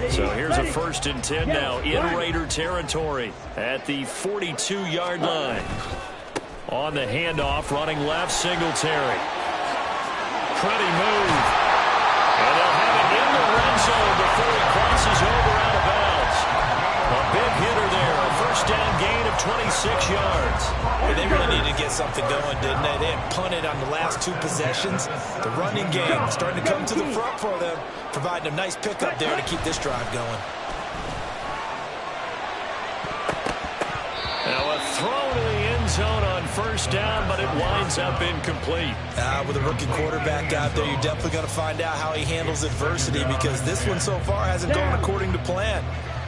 So here's a 1st and 10 now in Raider territory at the 42-yard line. On the handoff, running left, Singletary. Pretty move. And they'll have it in the red zone before he crosses over out of bounds. A big hitter there. A 1st down gain of 26 yards. Well, they really needed to get something going, didn't they? They had punted on the last 2 possessions. The running game starting to come to the front for them, providing a nice pickup there to keep this drive going. Now a throw to the end zone on 1st down, but it winds up incomplete. With a rookie quarterback out there, you're definitely going to find out how he handles adversity because this one so far hasn't gone according to plan.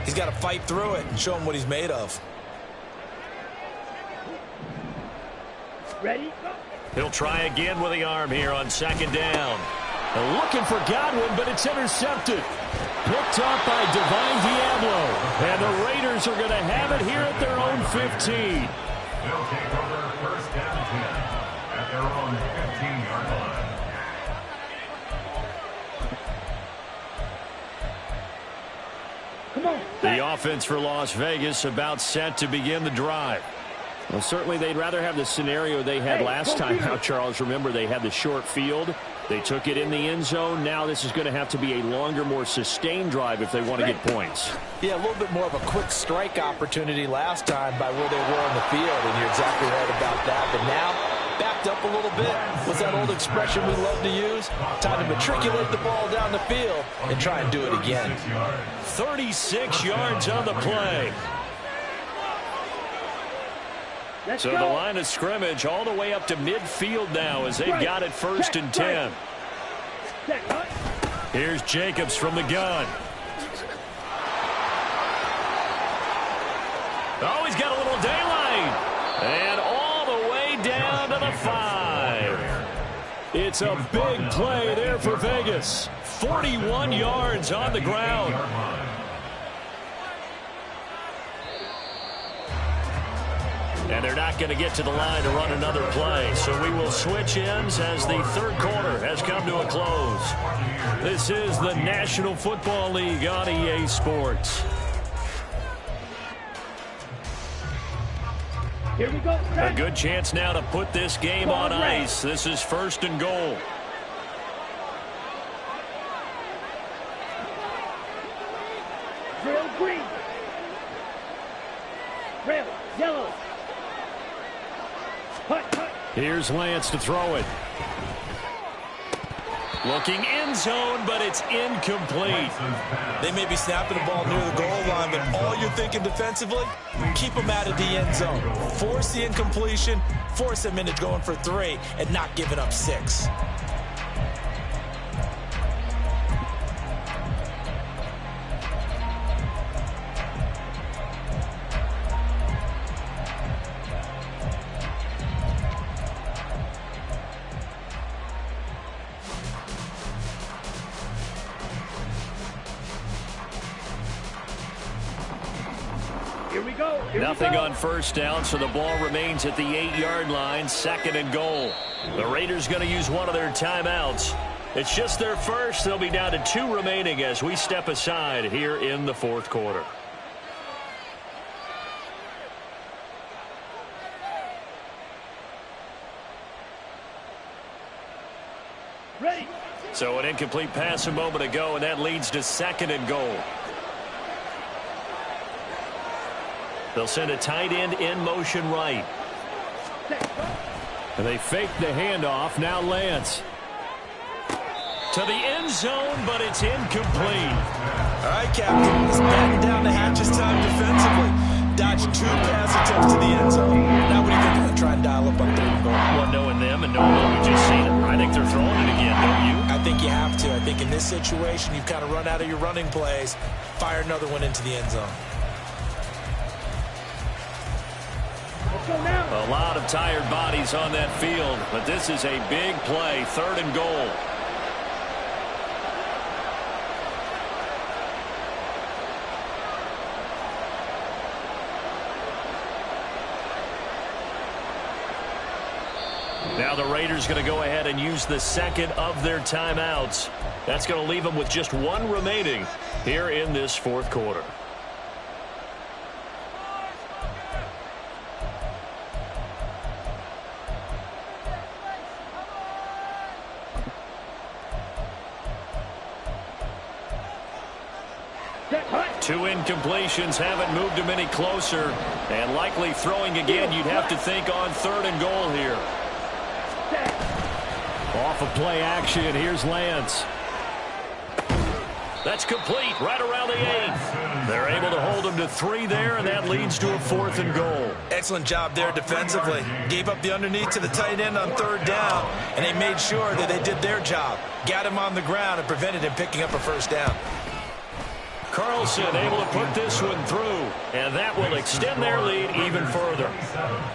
He's got to fight through it and show him what he's made of. Ready? He'll try again with the arm here on 2nd down. They're looking for Godwin, but it's intercepted. Picked up by Divine Diablo. And the Raiders are going to have it here at their own 15. They'll take over 1st down 10 at their own 15-yard line. Come on. The offense for Las Vegas about set to begin the drive. Well, certainly they'd rather have the scenario they had last time. Now, Charles, remember they had the short field. They took it in the end zone. Now this is going to have to be a longer, more sustained drive if they want to get points. Yeah, a little bit more of a quick strike opportunity last time by where they were on the field, and you're exactly right about that. But now, backed up a little bit. What's that old expression we love to use? Time to matriculate the ball down the field and try and do it again. 36 yards on the play. So the line of scrimmage all the way up to midfield now as they've got it 1st and 10. Here's Jacobs from the gun. Oh, he's got a little daylight. And all the way down to the 5. It's a big play there for Vegas. 41 yards on the ground. And they're not going to get to the line to run another play. So we will switch ends as the 3rd quarter has come to a close. This is the National Football League on EA Sports. Here we go. A good chance now to put this game on ice. This is 1st and goal. Rail green. Rail yellow. Here's Lance to throw it. Looking end zone, but it's incomplete. They may be snapping the ball near the goal line, but all you're thinking defensively, keep them out of the end zone. Force the incompletion, force them into going for 3, and not giving up 6. Nothing on 1st down, so the ball remains at the 8-yard line, 2nd and goal. The Raiders going to use one of their timeouts. It's just their first. They'll be down to 2 remaining as we step aside here in the 4th quarter. Ready. So an incomplete pass a moment ago, and that leads to 2nd and goal. They'll send a tight end in motion right. And they fake the handoff. Now Lance. to the end zone, but it's incomplete. All right, Captain. It's batting down the hatches time defensively. Dodged 2 pass attempts to the end zone. Now what do you think they're going to try and dial up on 3rd and goal? Well, knowing them and knowing what we just seen, I think they're throwing it again, don't you? I think you have to. I think in this situation, you've kind of run out of your running plays. Fire another one into the end zone. A lot of tired bodies on that field, but this is a big play, 3rd and goal. Now the Raiders going to go ahead and use the 2nd of their timeouts. That's going to leave them with just 1 remaining here in this 4th quarter. Two incompletions haven't moved him any closer, and likely throwing again, you'd have to think on 3rd and goal here. Off of play action, here's Lance. That's complete, right around the 8th. They're able to hold him to 3 there, and that leads to a 4th and goal. Excellent job there defensively. Gave up the underneath to the tight end on 3rd down, and they made sure that they did their job. Got him on the ground and prevented him picking up a 1st down. Carlson able to put this one through, and that will extend their lead even further.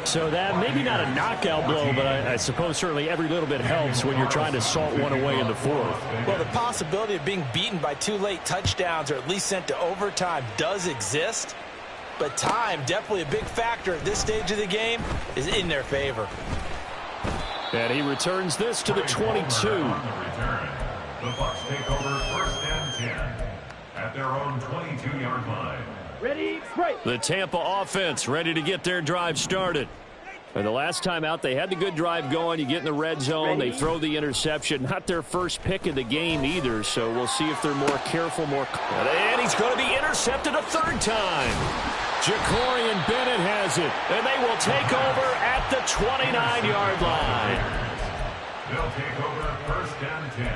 So that maybe not a knockout blow, but I suppose certainly every little bit helps when you're trying to salt one away in the 4th. Well, the possibility of being beaten by 2 late touchdowns or at least sent to overtime does exist, but time, definitely a big factor at this stage of the game, is in their favor. And he returns this to the 22. The Bucs take over 1st and 10 at their own 22-yard line. Ready, break. The Tampa offense ready to get their drive started. And the last time out, they had the good drive going. You get in the red zone, they throw the interception. Not their first pick of the game either, so we'll see if they're more careful, And he's going to be intercepted a 3rd time. Jacorian Bennett has it, and they will take over at the 29-yard line. They'll take over 1st and 10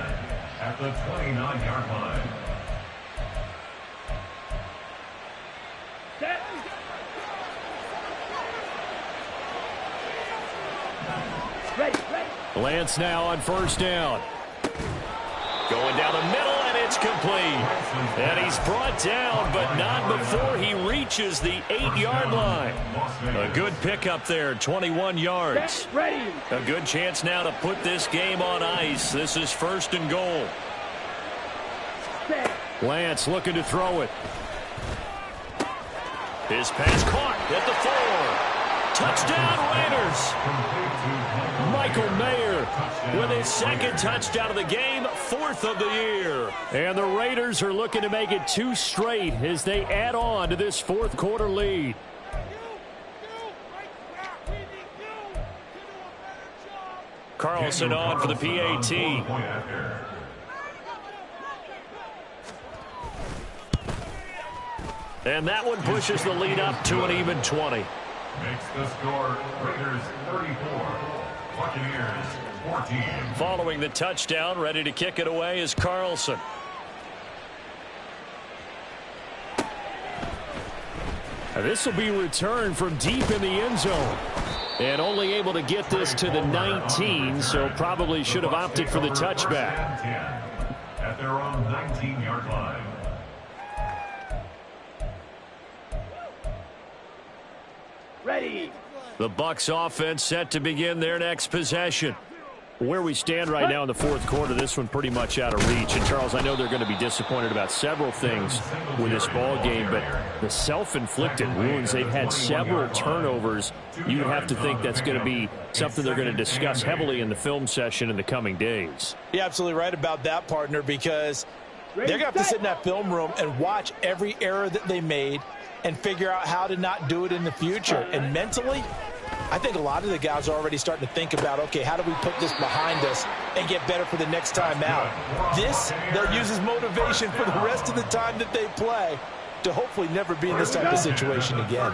at the 29-yard line. Ready. Lance now on 1st down. Going down the middle, and it's complete. And he's brought down, but not before he reaches the 8-yard line. A good pickup there, 21 yards. Ready. A good chance now to put this game on ice. This is 1st and goal. Lance looking to throw it. His pass caught at the 4. Touchdown, Raiders. Michael Mayer with his 2nd touchdown of the game, 4th of the year. And the Raiders are looking to make it 2 straight as they add on to this 4th quarter lead. Carlson on for the PAT. And that one pushes the lead up to an even 20. Makes the score Raiders 34, Buccaneers 14. Following the touchdown, ready to kick it away is Carlson. This will be returned from deep in the end zone. And only able to get this to the 19, so probably should have opted for the touchback. At their own 19-yard line. Ready. The Bucs offense set to begin their next possession. Where we stand right now in the 4th quarter, this one pretty much out of reach. And, Charles, I know they're going to be disappointed about several things with this ball game, but the self-inflicted wounds, they've had several turnovers. You have to think that's going to be something they're going to discuss heavily in the film session in the coming days. You're absolutely right about that, partner, because they're going to have to sit in that film room and watch every error that they made and figure out how to not do it in the future. And mentally, I think a lot of the guys are already starting to think about, okay, how do we put this behind us and get better for the next time out? This, they'll use as motivation for the rest of the time that they play to hopefully never be in this type of situation again.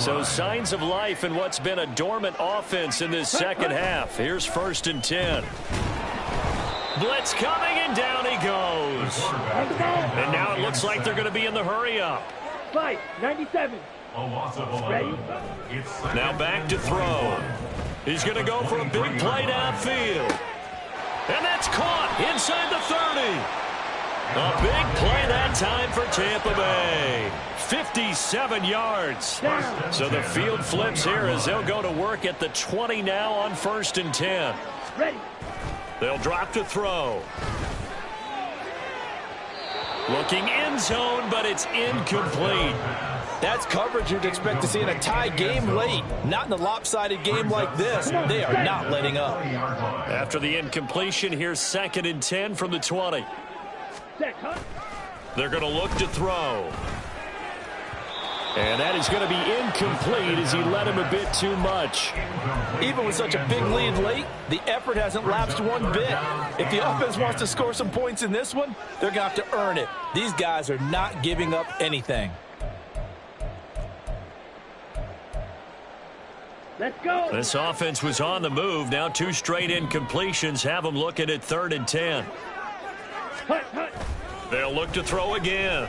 So signs of life in what's been a dormant offense in this 2nd half. Here's 1st and 10. Blitz coming, and down he goes. And now it looks like they're going to be in the hurry-up. 97. Ready? Now back to throw. He's going to go for a big play downfield. And that's caught inside the 30. A big play that time for Tampa Bay. 57 yards. So the field flips here as they'll go to work at the 20 now on 1st and 10. Ready. They'll drop to throw. Looking end zone, but it's incomplete. That's coverage you'd expect to see in a tie game late. Not in a lopsided game like this. They are not letting up. After the incompletion, here's 2nd and 10 from the 20. They're going to look to throw. And that is going to be incomplete as he led him a bit too much. Even with such a big lead late, the effort hasn't lapsed one bit. If the offense wants to score some points in this one, they're going to have to earn it. These guys are not giving up anything. Let's go. This offense was on the move. Now 2 straight incompletions have them looking at 3rd and 10. They'll look to throw again.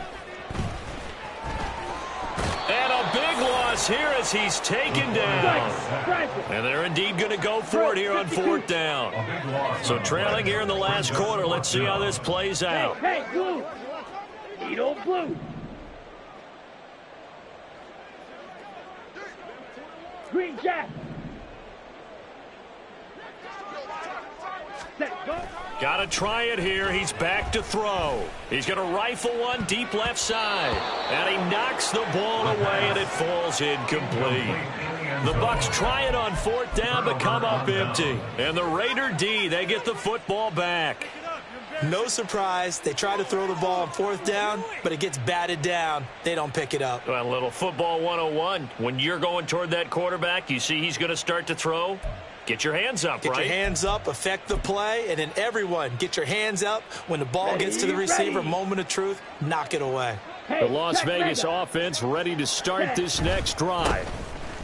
And a big loss here as he's taken down. And they're indeed going to go for it here on 4th down. So trailing here in the last quarter. Let's see how this plays out. Hey, blue. Eat old blue. Green Jack. Set, go. Got to try it here. He's back to throw. He's going to rifle one deep left side. And he knocks the ball away, and it falls incomplete. The Bucs try it on 4th down, but come up empty. And the Raider D, they get the football back. No surprise. They try to throw the ball on 4th down, but it gets batted down. They don't pick it up. Well, a little football 101. When you're going toward that quarterback, you see he's going to start to throw. Get your hands up, right? Get your hands up, affect the play, and then everyone get your hands up. When the ball gets to the receiver, moment of truth, knock it away. The Las Vegas offense ready to start this next drive.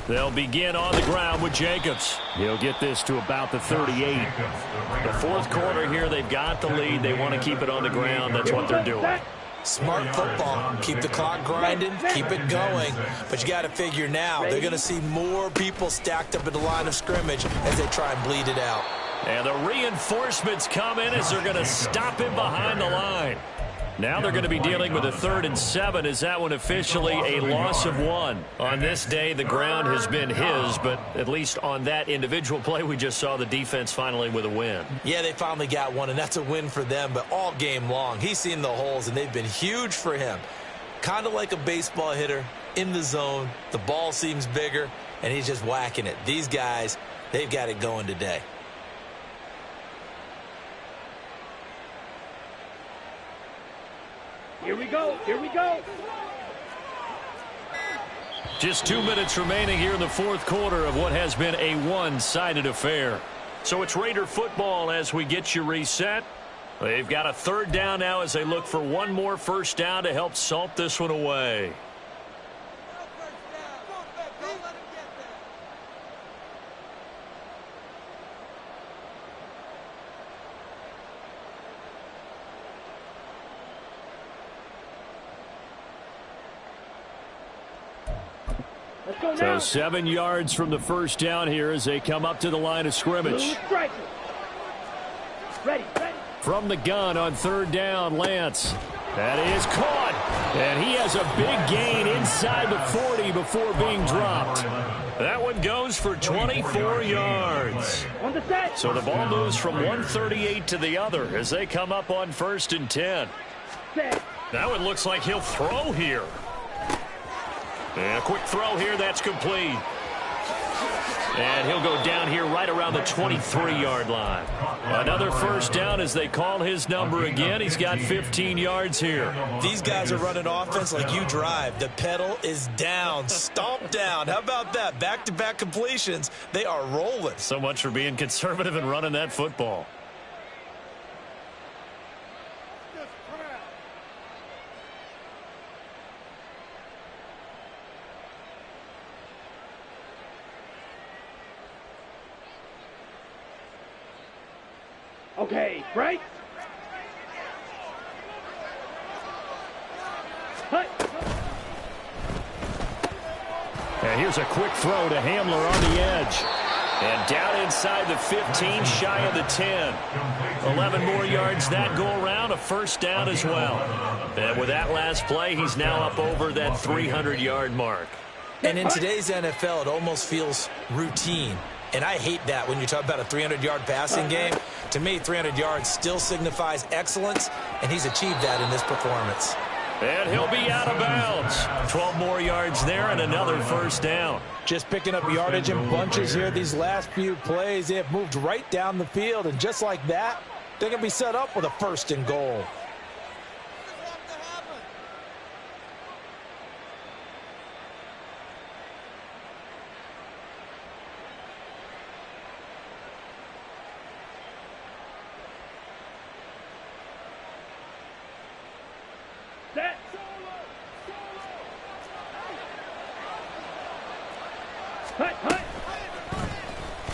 They'll begin on the ground with Jacobs. He'll get this to about the 38. The 4th quarter here, they've got the lead. They want to keep it on the ground. That's what they're doing. Smart football. Keep the clock grinding, keep it going. But you got to figure now, they're going to see more people stacked up at the line of scrimmage as they try and bleed it out. And the reinforcements come in as they're going to stop him behind the line. Now they're going to be dealing with a 3rd and 7. Is that one officially a loss of 1? On this day, the ground has been his, but at least on that individual play, we just saw the defense finally with a win. Yeah, they finally got one, and that's a win for them, but all game long, he's seen the holes, and they've been huge for him. Kind of like a baseball hitter in the zone. The ball seems bigger, and he's just whacking it. These guys, they've got it going today. Here we go. Here we go. Just 2 minutes remaining here in the 4th quarter of what has been a one-sided affair. So it's Raider football as we get you reset. They've got a 3rd down now as they look for one more 1st down to help salt this one away. So 7 yards from the 1st down here as they come up to the line of scrimmage. Ready. From the gun on 3rd down, Lance. That is caught. And he has a big gain inside the 40 before being dropped. That one goes for 24 yards. So the ball moves from 138 to the other as they come up on 1st and 10. Now it looks like he'll throw here. And a quick throw here, that's complete. And he'll go down here right around the 23-yard line. Another 1st down as they call his number again. He's got 15 yards here. These guys are running offense like you drive. The pedal is down, stomped down. How about that? Back-to-back completions. They are rolling. So much for being conservative and running that football. Okay, break. And here's a quick throw to Hamler on the edge. And down inside the 15, shy of the 10. 11 more yards that go around, a first down as well. And with that last play, he's now up over that 300-yard mark. And in today's NFL, it almost feels routine. And I hate that when you talk about a 300-yard passing game. To me, 300 yards still signifies excellence, and he's achieved that in this performance. And he'll be out of bounds. 12 more yards there and another first down. Just picking up yardage in bunches here these last few plays. They have moved right down the field, and just like that, they're going to be set up with a first and goal.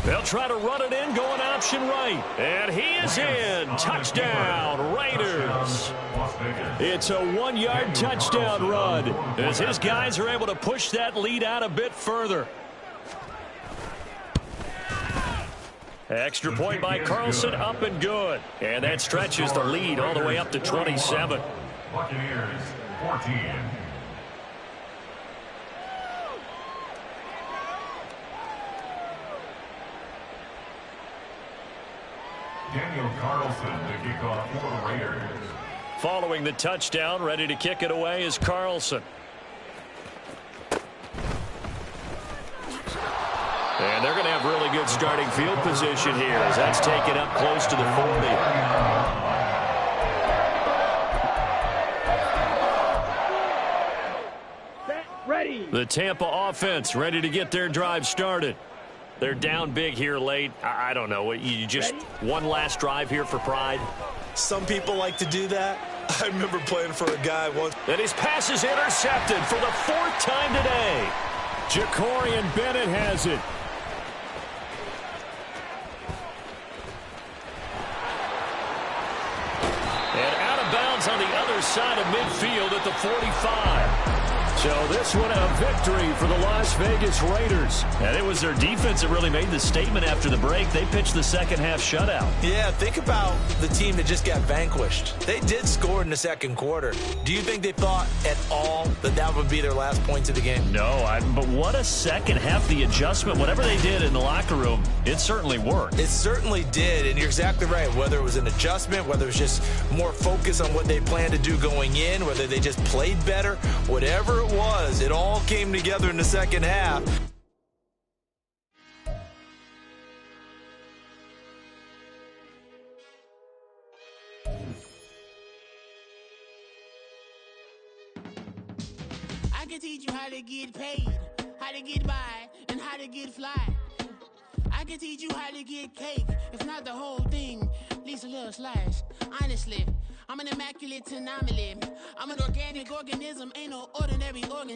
They'll try to run it in, going option right. And he is in. Touchdown, Raiders. It's a 1-yard touchdown run as his guys are able to push that lead out a bit further. Extra point by Carlson, up and good. And that stretches the lead all the way up to 27. Buccaneers, 14. Daniel Carlson to kick off for the Raiders. Following the touchdown, ready to kick it away is Carlson. And they're going to have really good starting field position here as that's taken up close to the 40. Ready. The Tampa offense ready to get their drive started. They're down big here late. I don't know. You just one last drive here for pride. Some people like to do that. I remember playing for a guy once. And his pass is intercepted for the 4th time today. Jacorian Bennett has it. And out of bounds on the other side of midfield at the 45. So this one a victory for the Las Vegas Raiders. And it was their defense that really made the statement after the break. They pitched the second half shutout. Yeah, think about the team that just got vanquished. They did score in the second quarter. Do you think they thought at all that that would be their last points of the game? No, but what a second half. The adjustment, whatever they did in the locker room, it certainly worked. It certainly did, and you're exactly right. Whether it was an adjustment, whether it was just more focus on what they planned to do going in, whether they just played better, whatever it was, it all came together in the second half. I can teach you how to get paid, how to get by, and how to get fly. I can teach you how to get cake, if not the whole thing, at least a little slice. Honestly, I'm an immaculate anomaly. I'm an organic organism, ain't no ordinary organ.